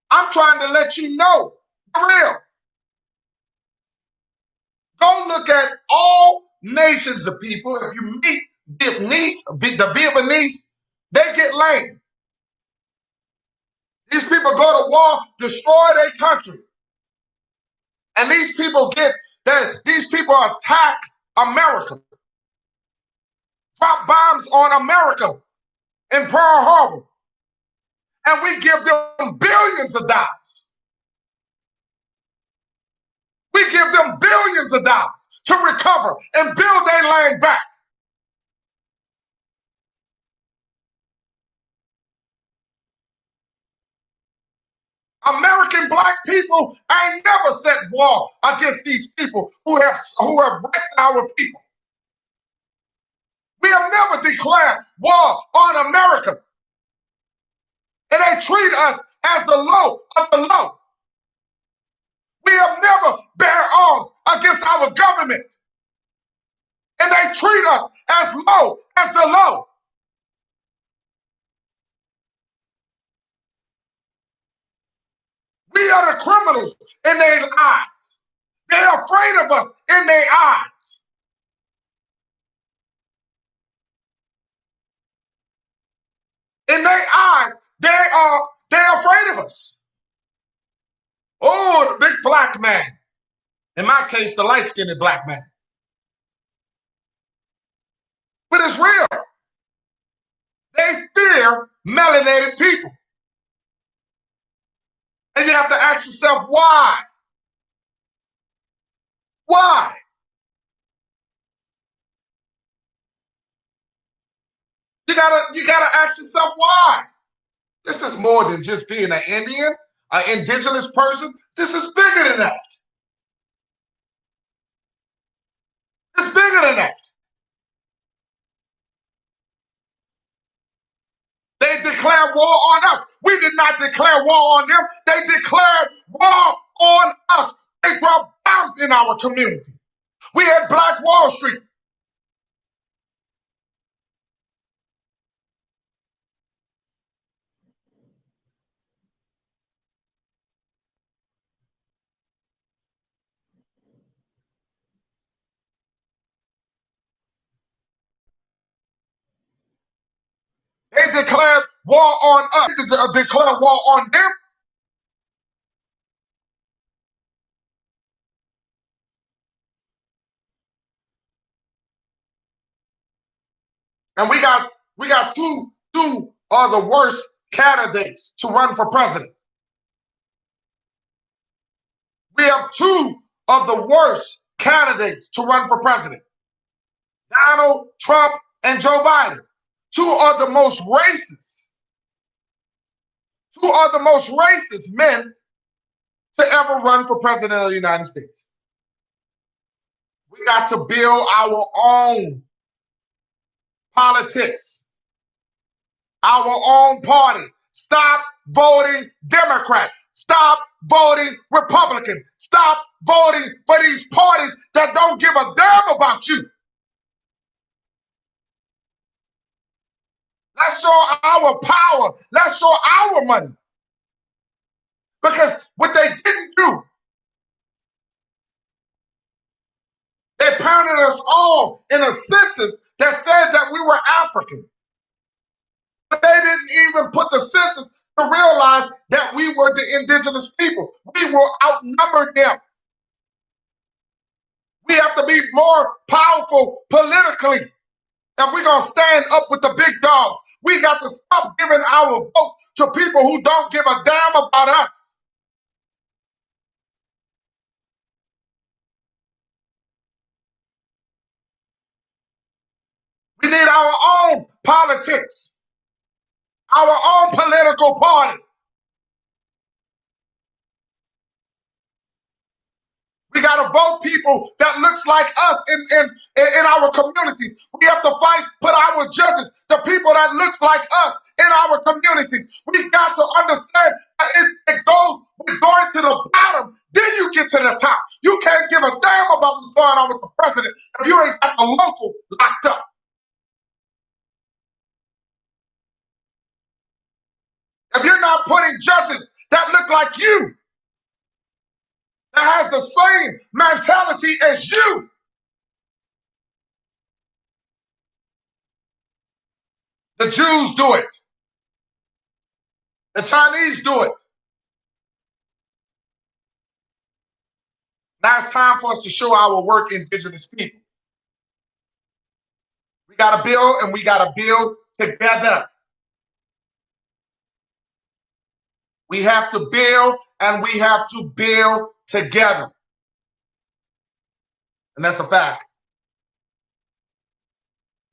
I'm trying to let you know the real. Go look at all nations of people. If you meet the Vietnamese, they get lame. These people go to war, destroy their country. And these people attack America, drop bombs on America in Pearl Harbor. And we give them billions of dollars. We give them billions of dollars to recover and build their land back. American Black people ain't never set war against these people who have raped our people. We have never declared war on America. And they treat us as the low of the low. We have never bear arms against our government. And they treat us as low as the low. We are the criminals in their eyes. They're afraid of us in their eyes. In their eyes, they're afraid of us. Oh, the big Black man. In my case, the light-skinned Black man. But it's real. They fear melanated people. And you have to ask yourself, why? Why? You gotta ask yourself why. This is more than just being an Indian, an indigenous person. This is bigger than that. It's bigger than that. declared war on us. We did not declare war on them. They declared war on us. They dropped bombs in our community. We had Black Wall Street. They declared war on us. They declared war on them. And we got two of the worst candidates to run for president. We have two of the worst candidates to run for president. Donald Trump and Joe Biden. Two of the most racist men to ever run for president of the United States. We got to build our own politics, our own party. Stop voting Democrat. Stop voting Republican. Stop voting for these parties that don't give a damn about you. Let's show our power. Let's show our money. Because what they didn't do, they pounded us all in a census that said that we were African. But they didn't even put the census to realize that we were the indigenous people. We will outnumber them. We have to be more powerful politically. And we're going to stand up with the big dogs. We got to stop giving our votes to people who don't give a damn about us. We need our own politics, our own political party. We got to vote people that looks like us in our communities. We have to fight, put our judges, the people that looks like us in our communities. We got to understand that it goes, we're going to the bottom, then you get to the top. You can't give a damn about what's going on with the president if you ain't got the local locked up. If you're not putting judges that look like you, that has the same mentality as you. The Jews do it. The Chinese do it. Now it's time for us to show our work, indigenous people. We got to build, and we got to build together. We have to build, and we have to build together. And that's a fact.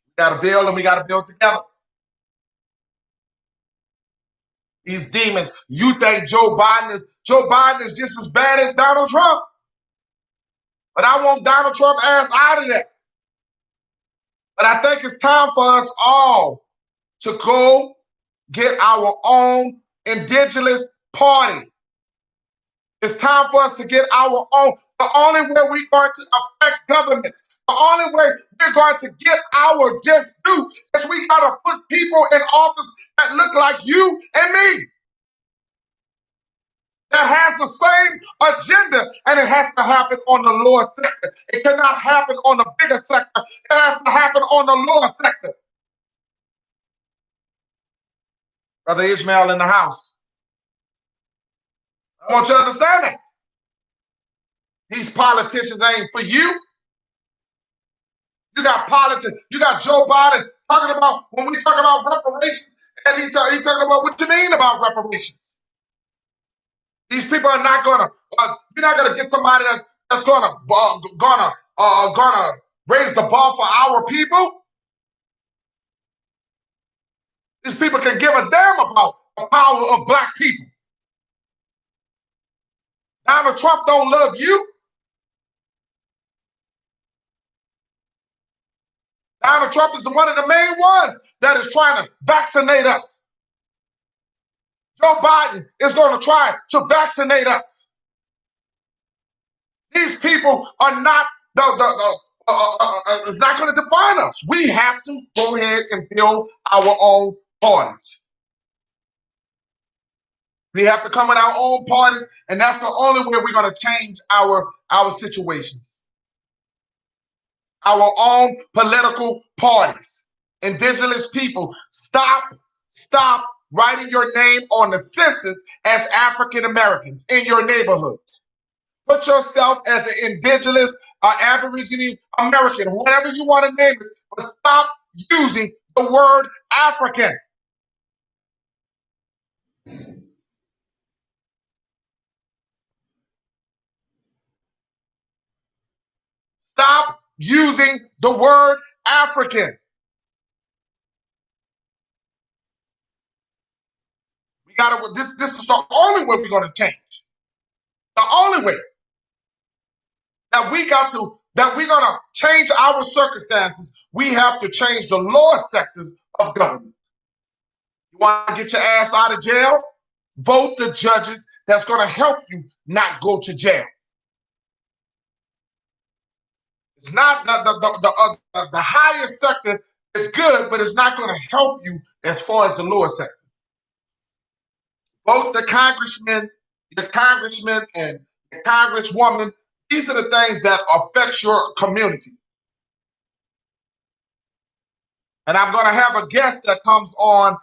We got to build, and we got to build together. These demons, you think Joe Biden is just as bad as Donald Trump. But I want Donald Trump ass out of there. But I think it's time for us all to go get our own indigenous party. It's time for us to get our own. The only way we're going to affect government, the only way we're going to get our just due is we got to put people in office that look like you and me. That has the same agenda, and it has to happen on the lower sector. It cannot happen on the bigger sector. It has to happen on the lower sector. Brother Ishmael in the house. I want you to understand that. These politicians ain't for you. You got politics. You got Joe Biden talking about, when we talk about reparations, and he talking about what you mean about reparations. These people are not gonna. You're not gonna get somebody that's gonna raise the bar for our people. These people can give a damn about the power of black people. Donald Trump don't love you. Donald Trump is one of the main ones that is trying to vaccinate us. Joe Biden is going to try to vaccinate us. These people are not it's not going to define us. We have to go ahead and build our own parties. We have to come with our own parties, and that's the only way we're going to change our situations. Our own political parties. Indigenous people, stop writing your name on the census as African Americans in your neighborhood. Put yourself as an indigenous or Aboriginal American, whatever you want to name it, but stop using the word African. Stop using the word African. We gotta. This is the only way we're gonna change. The only way that we're gonna change our circumstances. We have to change the lower sectors of government. You want to get your ass out of jail? Vote the judges that's going to help you not go to jail. It's not the higher sector is good, but it's not going to help you as far as the lower sector. Vote the congressman and the congresswoman. These are the things that affect your community. And I'm going to have a guest that comes on.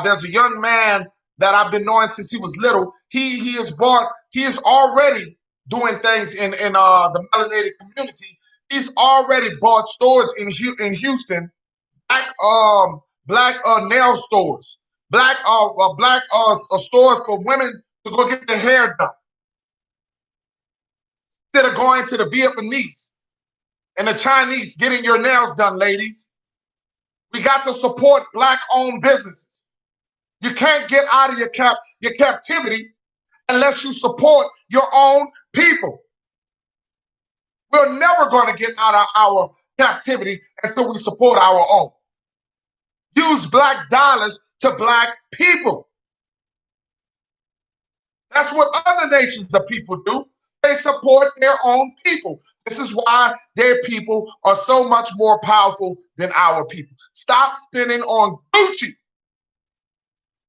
There's a young man that I've been knowing since he was little. He is already doing things in the melanated community. He's already bought stores in Houston, black nail stores, black stores for women to go get their hair done. Instead of going to the Vietnamese and the Chinese getting your nails done, ladies. We got to support black-owned businesses. You can't get out of your captivity unless you support your own people. We're never going to get out of our captivity until we support our own. Use black dollars to black people. That's what other nations of people do. They support their own people. This is why their people are so much more powerful than our people. Stop spending on Gucci.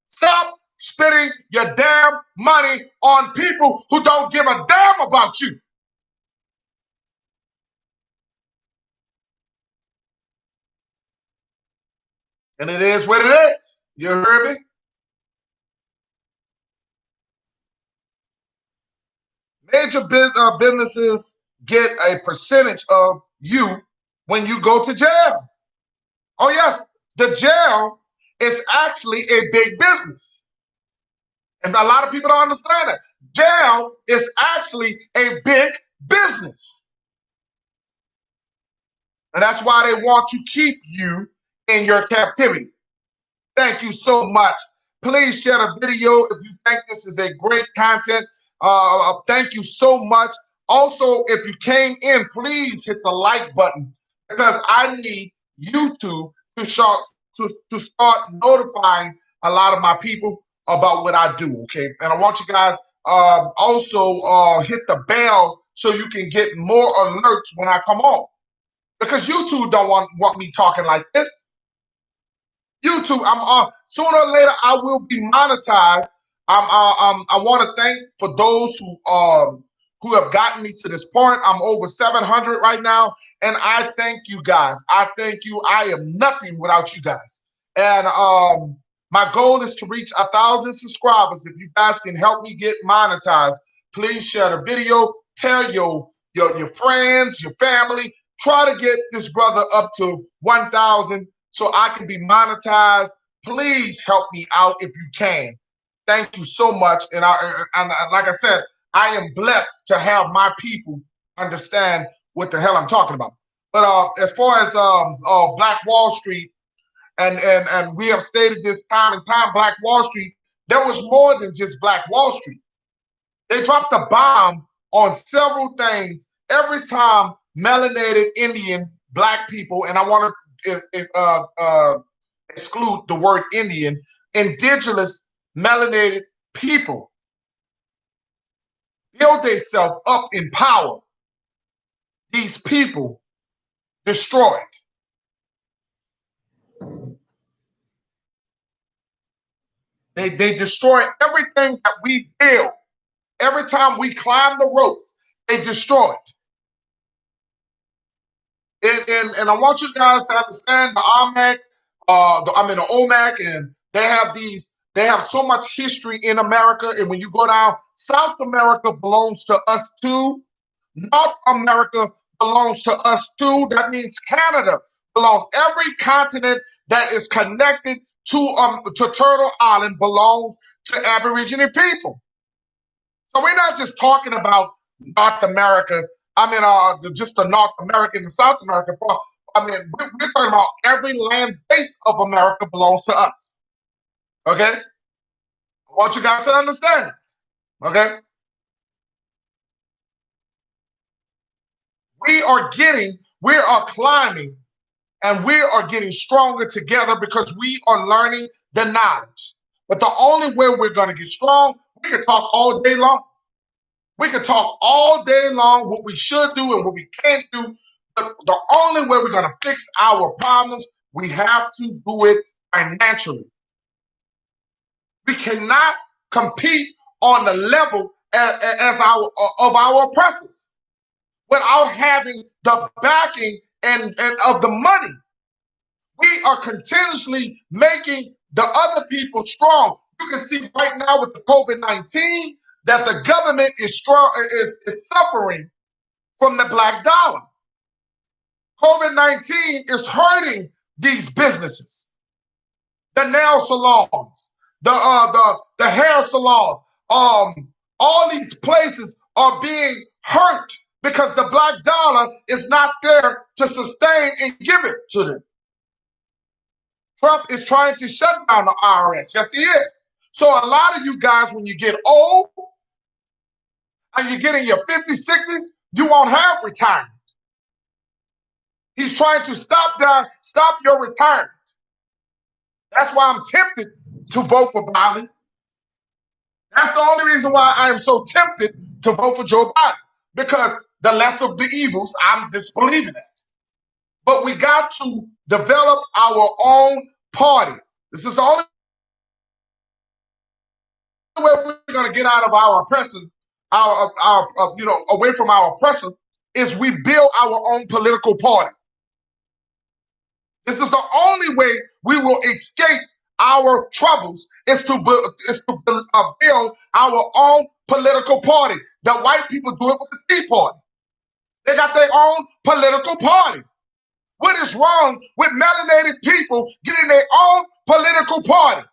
Stop spending your damn money on people who don't give a damn about you. And it is what it is. You heard me? Major businesses get a percentage of you when you go to jail. Oh, yes, the jail is actually a big business. And a lot of people don't understand that. Jail is actually a big business. And that's why they want to keep you in your captivity. Thank you so much. Please share the video if you think this is a great content. Thank you so much. Also, if you came in, please hit the like button because I need YouTube to start notifying a lot of my people about what I do, okay? And I want you guys also hit the bell so you can get more alerts when I come on. Because YouTube don't want me talking like this. YouTube, sooner or later I will be monetized. I want to thank for those who have gotten me to this point. I'm over 700 right now, and I thank you guys. I thank you. I am nothing without you guys. And my goal is to reach 1,000 subscribers. If you guys can help me get monetized, please share the video. Tell your friends, your family. Try to get this brother up to 1,000 so I can be monetized. Please help me out if you can. Thank you so much. And like I said, I am blessed to have my people understand what the hell I'm talking about. But as far as Black Wall Street, and we have stated this time and time, Black Wall Street, there was more than just Black Wall Street. They dropped a bomb on several things every time melanated Indian Black people, and I want to exclude the word Indian, indigenous melanated people build themselves up in power, these people destroy it. They destroy everything that we build. Every time we climb the ropes, they destroy it. And I want you guys to understand the OMAC, the OMAC, and they have so much history in America. And when you go down, South America belongs to us too. North America belongs to us too. That means Canada belongs. Every continent that is connected to Turtle Island belongs to Aboriginal people. So we're not just talking about North America. Just the North American and South American part. We're talking about every land base of America belongs to us. Okay? I want you guys to understand it. Okay? We are climbing, and we are getting stronger together because we are learning the knowledge. But the only way we're going to get strong, we can talk all day long. We can talk all day long what we should do and what we can't do. But the only way we're going to fix our problems, we have to do it financially. We cannot compete on the level of our oppressors without having the backing and of the money. We are continuously making the other people strong. You can see right now with the COVID-19 that the government is suffering from the black dollar. COVID-19 is hurting these businesses, the nail salons, the hair salon. All these places are being hurt because the black dollar is not there to sustain and give it to them. Trump is trying to shut down the IRS. Yes, he is. So a lot of you guys, when you get old and you get in your 50s, 60s, you won't have retirement. He's trying to stop your retirement. That's why I'm tempted to vote for Biden. That's the only reason why I am so tempted to vote for Joe Biden, because the less of the evils, I'm disbelieving it. But we got to develop our own party. This is the only way we're going to get out of our oppression, away from our oppressor, is we build our own political party. This is the only way we will escape our troubles, is to build our own political party. The white people do it with the Tea Party. They got their own political party. What is wrong with melanated people getting their own political party,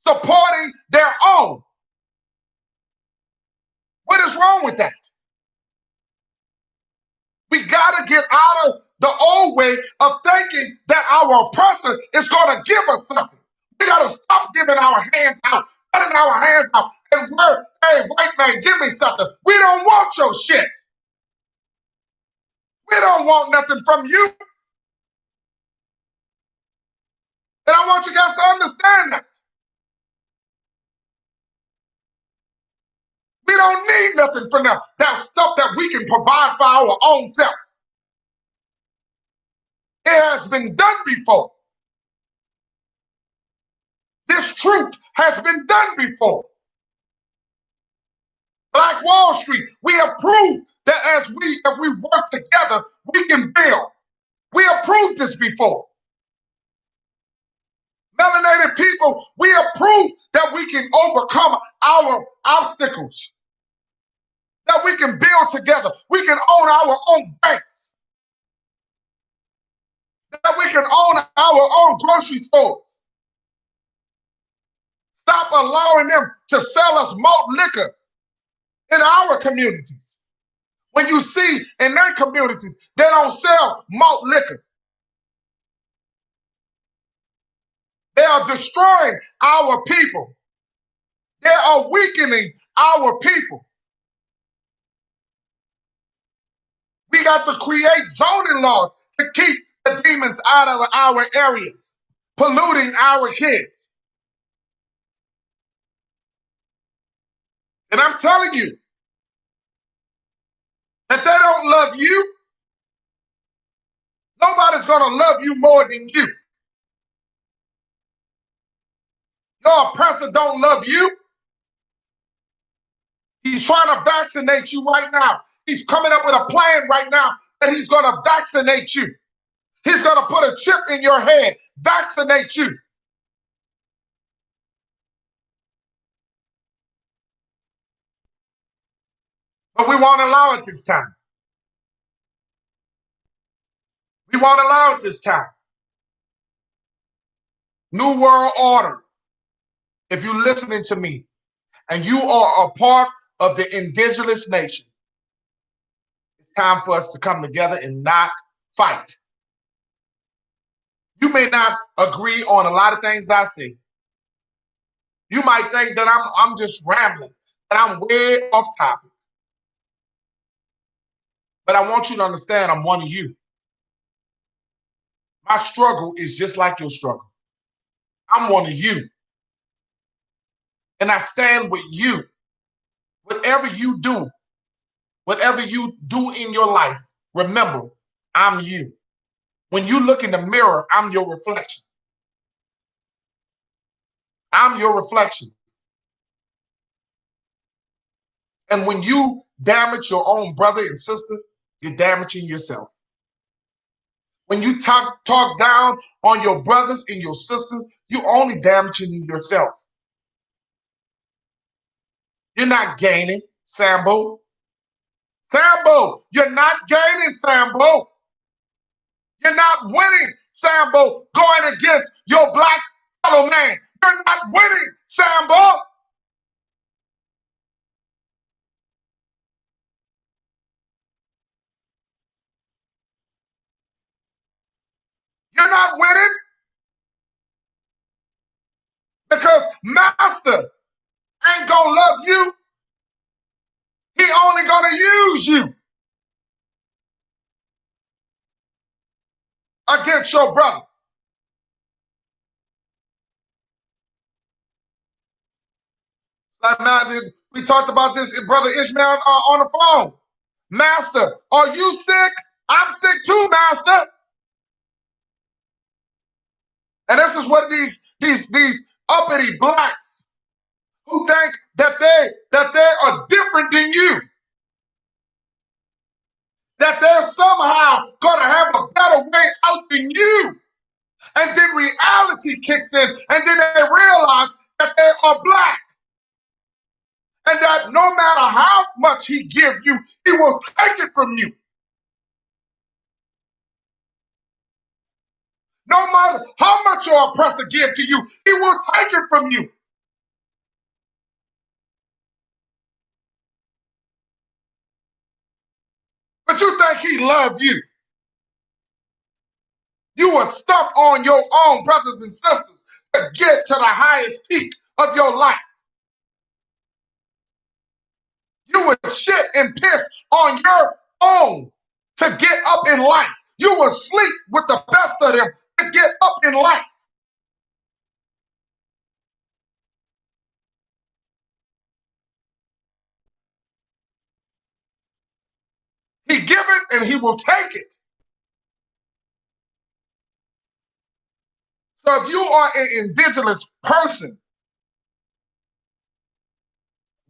supporting their own? What is wrong with that? We got to get out of the old way of thinking that our oppressor is going to give us something. We got to stop giving our hands out, putting our hands out, and hey, white man, give me something. We don't want your shit. We don't want nothing from you. And I want you guys to understand that. We don't need nothing from them. That's stuff that we can provide for our own self. It has been done before. This truth has been done before. Like Wall Street, we have proved that if we work together, we can build. We have proved this before. Melanated people, we have proved that we can overcome our obstacles, that we can build together. We can own our own banks, that we can own our own grocery stores. Stop allowing them to sell us malt liquor in our communities. When you see in their communities, they don't sell malt liquor. They are destroying our people. They are weakening our people. We got to create zoning laws to keep the demons out of our areas, polluting our kids. And I'm telling you that they don't love you. Nobody's going to love you more than you. Your oppressor don't love you. He's trying to vaccinate you right now. He's coming up with a plan right now that he's going to vaccinate you. He's going to put a chip in your head, vaccinate you. But we won't allow it this time. We won't allow it this time. New World Order. If you're listening to me and you are a part of the indigenous nation, it's time for us to come together and not fight. You may not agree on a lot of things I say. You might think that I'm just rambling, that I'm way off topic. But I want you to understand I'm one of you. My struggle is just like your struggle. I'm one of you. And I stand with you. Whatever you do in your life, remember, I'm you. When you look in the mirror, I'm your reflection. I'm your reflection. And when you damage your own brother and sister, you're damaging yourself. When you talk down on your brothers and your sisters, you're only damaging yourself. You're not gaining, Sambo. Sambo, you're not gaining, Sambo. You're not winning, Sambo, going against your black fellow man. You're not winning, Sambo. You're not winning because Master ain't gonna love you. He only gonna use you against your brother. We talked about this, Brother Ishmael, on the phone. Master, are you sick? I'm sick too, Master. And this is what these uppity blacks who think that they are different than you, that they're somehow going to have a better way out than you. And then reality kicks in, and then they realize that they are black. And that no matter how much he give you, he will take it from you. No matter how much your oppressor give to you, he will take it from you. But you think he loved you. You will stump on your own brothers and sisters to get to the highest peak of your life. You will shit and piss on your own to get up in life. You will sleep with the best of them to get up in life. He give it and he will take it. So if you are an indigenous person,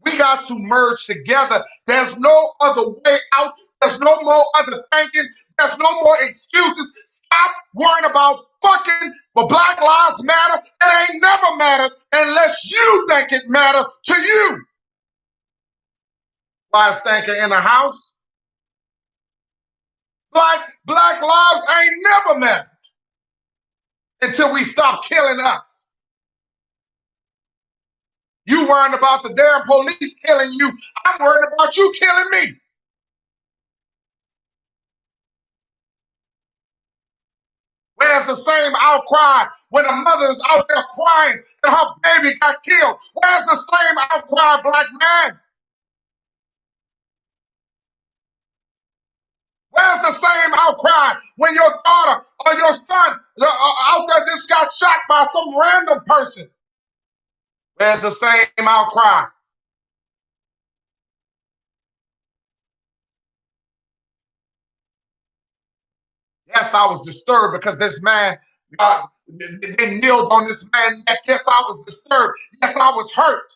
we got to merge together. There's no other way out. There's no more other thinking. There's no more excuses. Stop worrying about fucking Black Lives Matter. It ain't never mattered unless you think it matters to you. Wise thinker in the house. Black lives ain't never mattered until we stop killing us. You worrying about the damn police killing you. I'm worried about you killing me. Where's the same outcry when a mother is out there crying and her baby got killed? Where's the same outcry, black man? Where's the same outcry when your daughter or your son out there just got shot by some random person? Where's the same outcry? Yes, I was disturbed because this man, they kneeled on this man's neck. Yes, I was disturbed. Yes, I was hurt.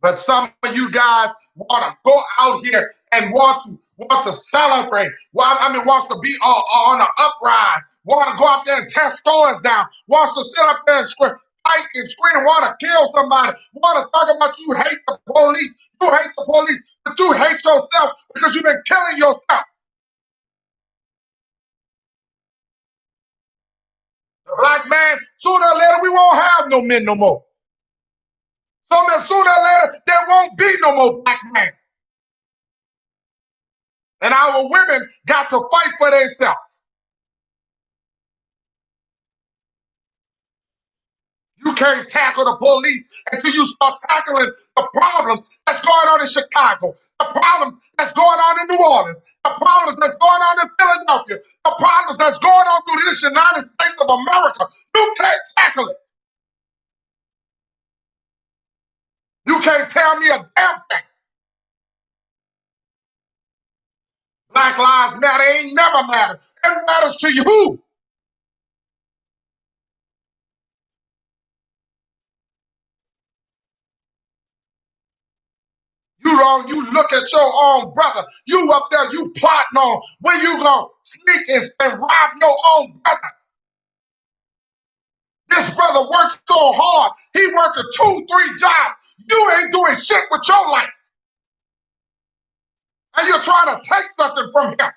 But some of you guys want to go out here and want to celebrate. Well, I mean, wants to be on the uprise. Want to go out there and tear stores down. Wants to sit up there and fight and scream. Want to kill somebody. Want to talk about you hate the police. You hate the police, but you hate yourself because you've been killing yourself. The black man, sooner or later, we won't have no men no more. Sooner or later, there won't be no more black men. And our women got to fight for themselves. You can't tackle the police until you start tackling the problems that's going on in Chicago, the problems that's going on in New Orleans, the problems that's going on in Philadelphia, the problems that's going on through this United States of America. You can't tackle it. You can't tell me a damn thing. Black Lives Matter ain't never mattered. It matters to you. You look at your own brother. You up there, you plotting on when you gonna sneak and rob your own brother. This brother worked so hard. He worked 2, 3 jobs. You ain't doing shit with your life. And you're trying to take something from him.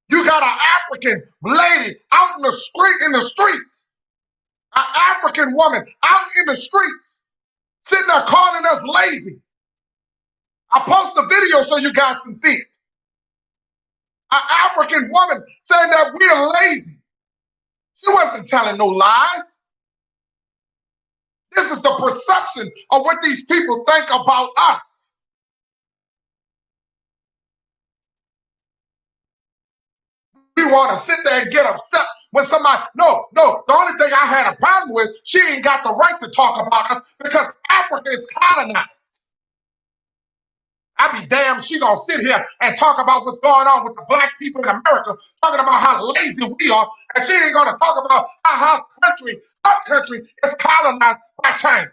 You got an African lady out in the streets. An African woman out in the streets, sitting there calling us lazy. I post the video so you guys can see it. An African woman saying that we're lazy. She wasn't telling no lies. This is the perception of what these people think about us. We want to sit there and get upset when somebody, no, the only thing I had a problem with, she ain't got the right to talk about us because Africa is colonized. I be damned she gonna sit here and talk about what's going on with the black people in America, talking about how lazy we are, and she ain't gonna talk about how our country is colonized by China.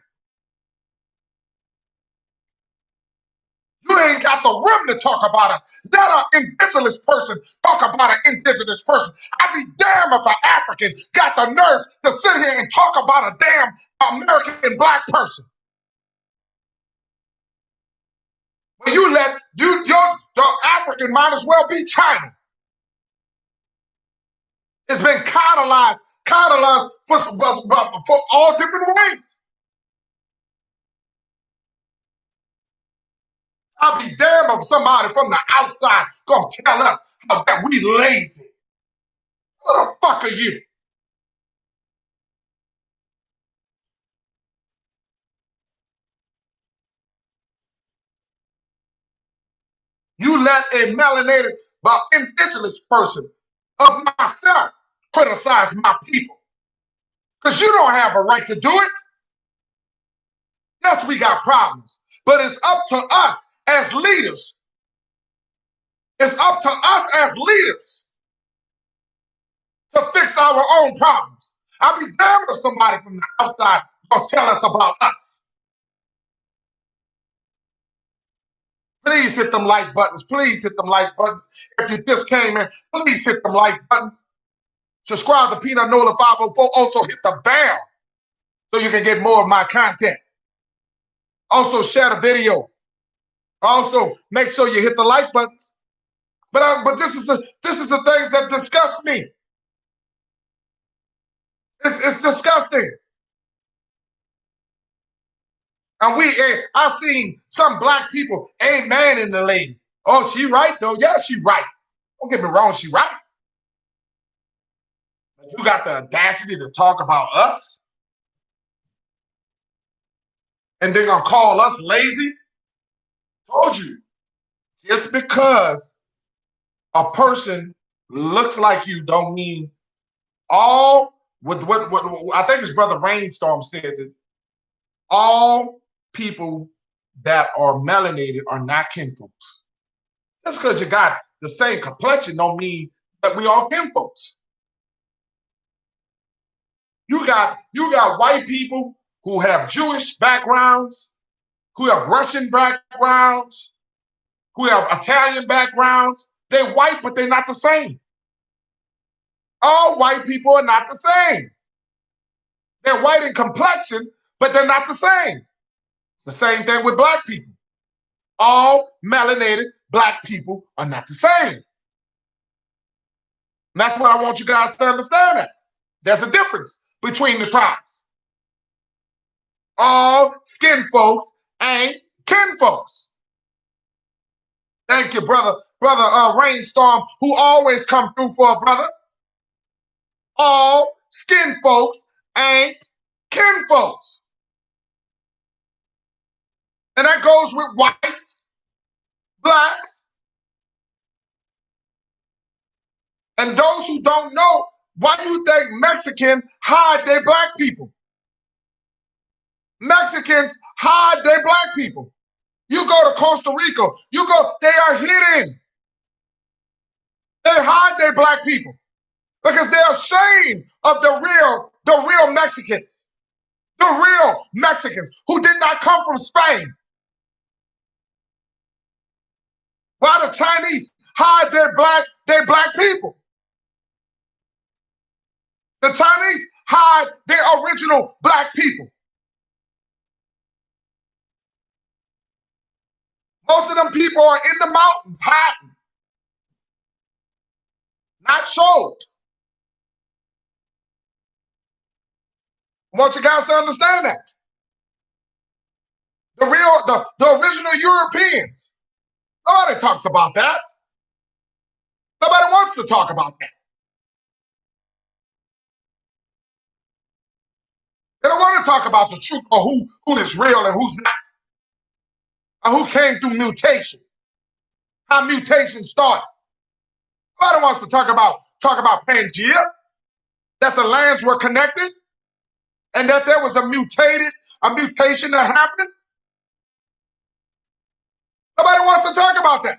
You ain't got the room to talk about it. Let an indigenous person talk about an indigenous person. I'd be damned if an African got the nerves to sit here and talk about a damn American black person. When you let your African might as well be China. It's been colonized for all different ways. I'll be damned if somebody from the outside gonna tell us that we lazy. Who the fuck are you? You let a melanated but indigenous person of myself criticize my people. Because you don't have a right to do it. Yes, we got problems. But it's up to us as leaders. It's up to us as leaders to fix our own problems. I'll be damned if somebody from the outside gonna tell us about us. Please hit them like buttons. Please hit them like buttons. If you just came in, please hit them like buttons. Subscribe to Peanut Nola 504. Also hit the bell so you can get more of my content. Also share the video. Also make sure you hit the like buttons. But this is the things that disgust me. It's disgusting. And I seen some black people amen in the lady. Oh, she right though. Yeah, she right. Don't get me wrong, she right. But you got the audacity to talk about us? And they're gonna call us lazy? Told you. Just because a person looks like you don't mean all what I think his brother Rainstorm says it. All people that are melanated are not kinfolks. Just because you got the same complexion don't mean that we all kinfolks. You got white people who have Jewish backgrounds, who have Russian backgrounds, who have Italian backgrounds. They're white, but they're not the same. All white people are not the same. They're white in complexion, but they're not the same. It's the same thing with black people. All melanated black people are not the same. And that's what I want you guys to understand. That there's a difference between the tribes. All skin folks ain't kin folks. Thank you, brother Rainstorm, who always come through for a brother. All skin folks ain't kin folks. And that goes with whites, blacks, and those who don't know, why do you think Mexican hide their black people? Mexicans hide their black people. You go to Costa Rica, they are hidden. They hide their black people because they're ashamed of the real Mexicans. The real Mexicans who did not come from Spain. Why the Chinese hide their black people? The Chinese hide their original black people. Most of them people are in the mountains hiding, not showed. I want you guys to understand that. The original Europeans. Nobody talks about that. Nobody wants to talk about that. They don't want to talk about the truth or who is real and who's not. Or who came through mutation. How mutation started. Nobody wants to talk about Pangea, that the lands were connected, and that there was a mutation that happened. Nobody wants to talk about that.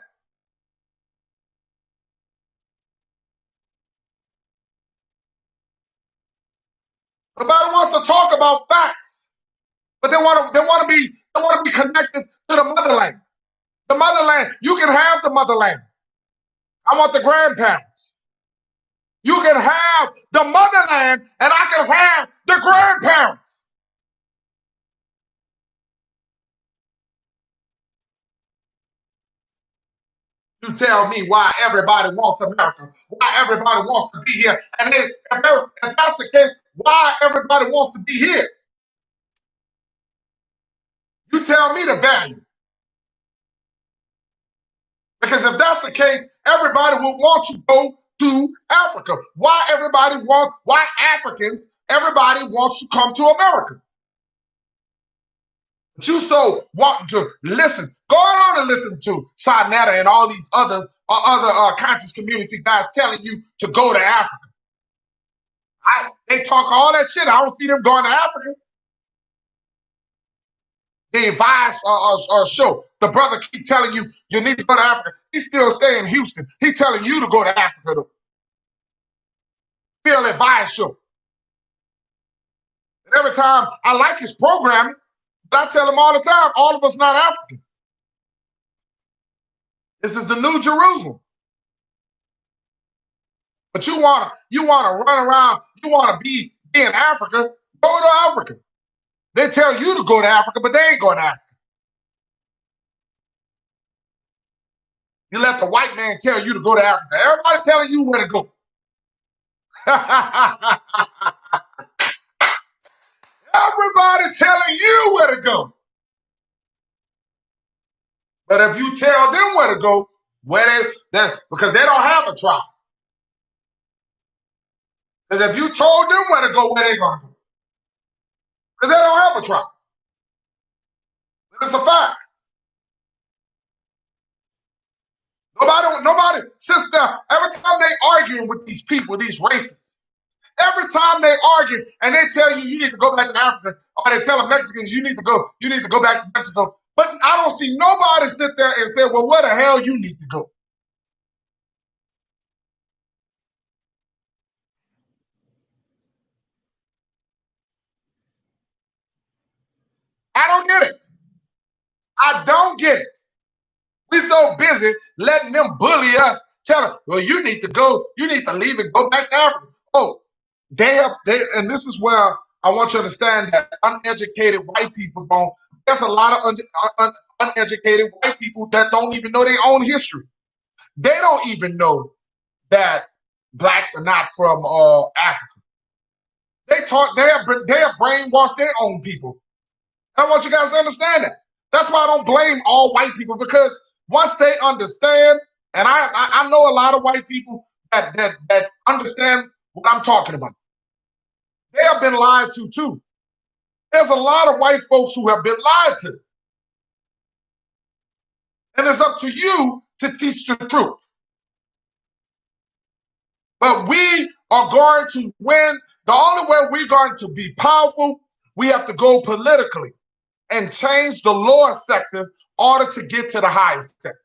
Nobody wants to talk about facts, but they want to be connected to the motherland. The motherland, you can have the motherland. I want the grandparents. You can have the motherland, and I can have the grandparents. You tell me why everybody wants America, why everybody wants to be here, and if that's the case, why everybody wants to be here? You tell me the value. Because if that's the case, everybody would want to go to Africa. Why Africans, everybody wants to come to America. But you so wanting to listen, go on and listen to Sinetta and all these other conscious community guys telling you to go to Africa. They talk all that shit. I don't see them going to Africa. The advice show. The brother keep telling you need to go to Africa. He's still staying in Houston. He's telling you to go to Africa though. Phil advice show. And every time I like his programming, but I tell him all the time, all of us not African. This is the New Jerusalem. But you wanna run around, you wanna be in Africa, go to Africa. They tell you to go to Africa, but they ain't going to Africa. You let the white man tell you to go to Africa. Everybody telling you where to go. Everybody telling you where to go. But if you tell them where to go, because they don't have a tribe. Because if you told them where to go, where they going to go? Because they don't have a tribe. It's a fact. Nobody, sister, every time they arguing with these people, these racists, Every time they argue and they tell you you need to go back to Africa, or they tell the Mexicans you need to go back to Mexico. But I don't see nobody sit there and say, well, where the hell you need to go? I don't get it. I don't get it. We're so busy letting them bully us, tell them, well, you need to go, you need to leave and go back to Africa. Oh, and this is where I want you to understand that uneducated white people don't, there's a lot of uneducated white people that don't even know their own history. They don't even know that blacks are not from Africa. They have brainwashed their own people. I want you guys to understand that. That's why I don't blame all white people, because once they understand, and I know a lot of white people that understand what I'm talking about. They have been lied to too. There's a lot of white folks who have been lied to. And it's up to you to teach the truth. But we are going to win. The only way we're going to be powerful, we have to go politically and change the lower sector in order to get to the highest sector.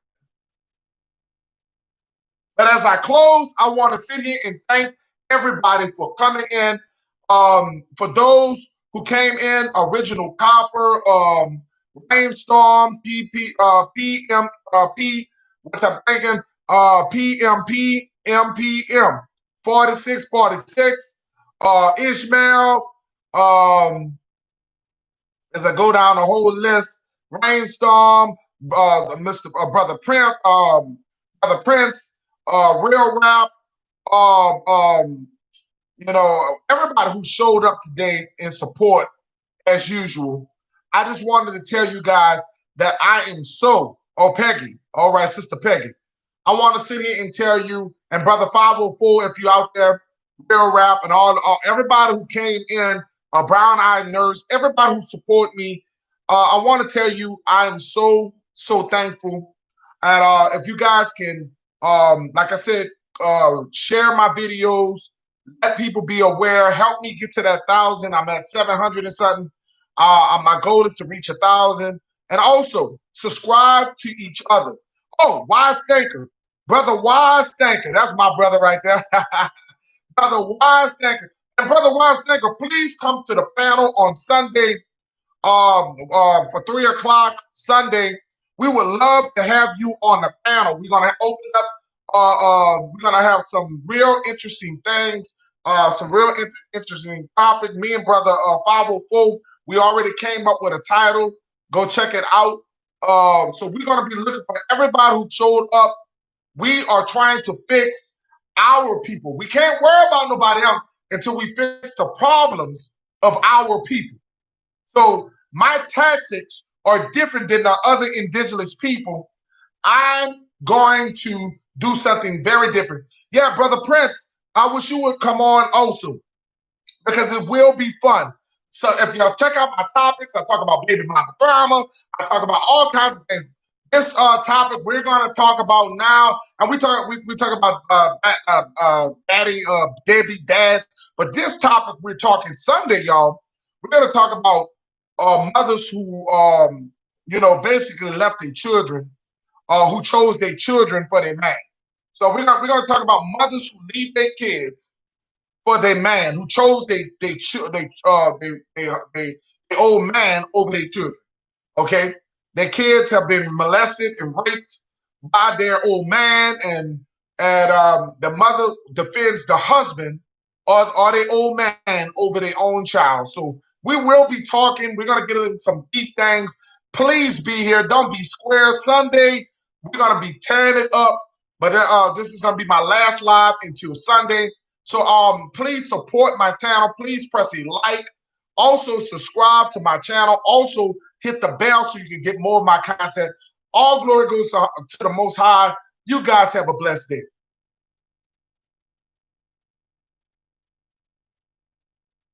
But as I close, I want to sit here and thank everybody for coming in. For those who came in, Original Copper, Rainstorm, PMP, which I'm thinking, PMP, MPM, 4646, Ishmael, as I go down the whole list, Rainstorm, Mr. Brother Prince, Real Rap, everybody who showed up today in support as usual. I just wanted to tell you guys that I am Peggy, all right, Sister Peggy. I want to sit here and tell you, and Brother 504, if you're out there, Real Rap, and everybody who came in, Brown Eyed Nurse, everybody who support me, I want to tell you I am so thankful. And if you guys can, like I said, share my videos, let people be aware, help me get to that 1,000. I'm at 700 and something. My goal is to reach 1,000. And also subscribe to each other. Oh, Wise Thinker, Brother Wise Thinker, that's my brother right there. Brother Wise Thinker. And Brother Wise Thinker, please come to the panel on Sunday for 3 o'clock Sunday. We would love to have you on the panel. We're going to open up. We're going to have some real interesting things, some real interesting topic. Me and Brother 504, we already came up with a title. Go check it out. So we're going to be looking for everybody who showed up. We are trying to fix our people. We can't worry about nobody else until we fix the problems of our people. So my tactics are different than the other indigenous people. I'm going to do something very different. Yeah, Brother Prince, I wish you would come on also, because it will be fun. So if y'all check out my topics, I talk about baby mama drama, I talk about all kinds of things. This topic we're going to talk about now, and we talk about daddy, Debbie, dad. But this topic we're talking Sunday, y'all. We're going to talk about mothers who, basically left their children, who chose their children for their man. So we're going to talk about mothers who leave their kids for their man, who chose their old man over their children. Okay, their kids have been molested and raped by their old man, and the mother defends the husband or their old man over their own child. So we will be talking. We're gonna get into some deep things. Please be here. Don't be square. Sunday, we're gonna be tearing it up. But this is gonna be my last live until Sunday. So please support my channel. Please press a like. Also subscribe to my channel. Also hit the bell so you can get more of my content. All glory goes to the Most High. You guys have a blessed day.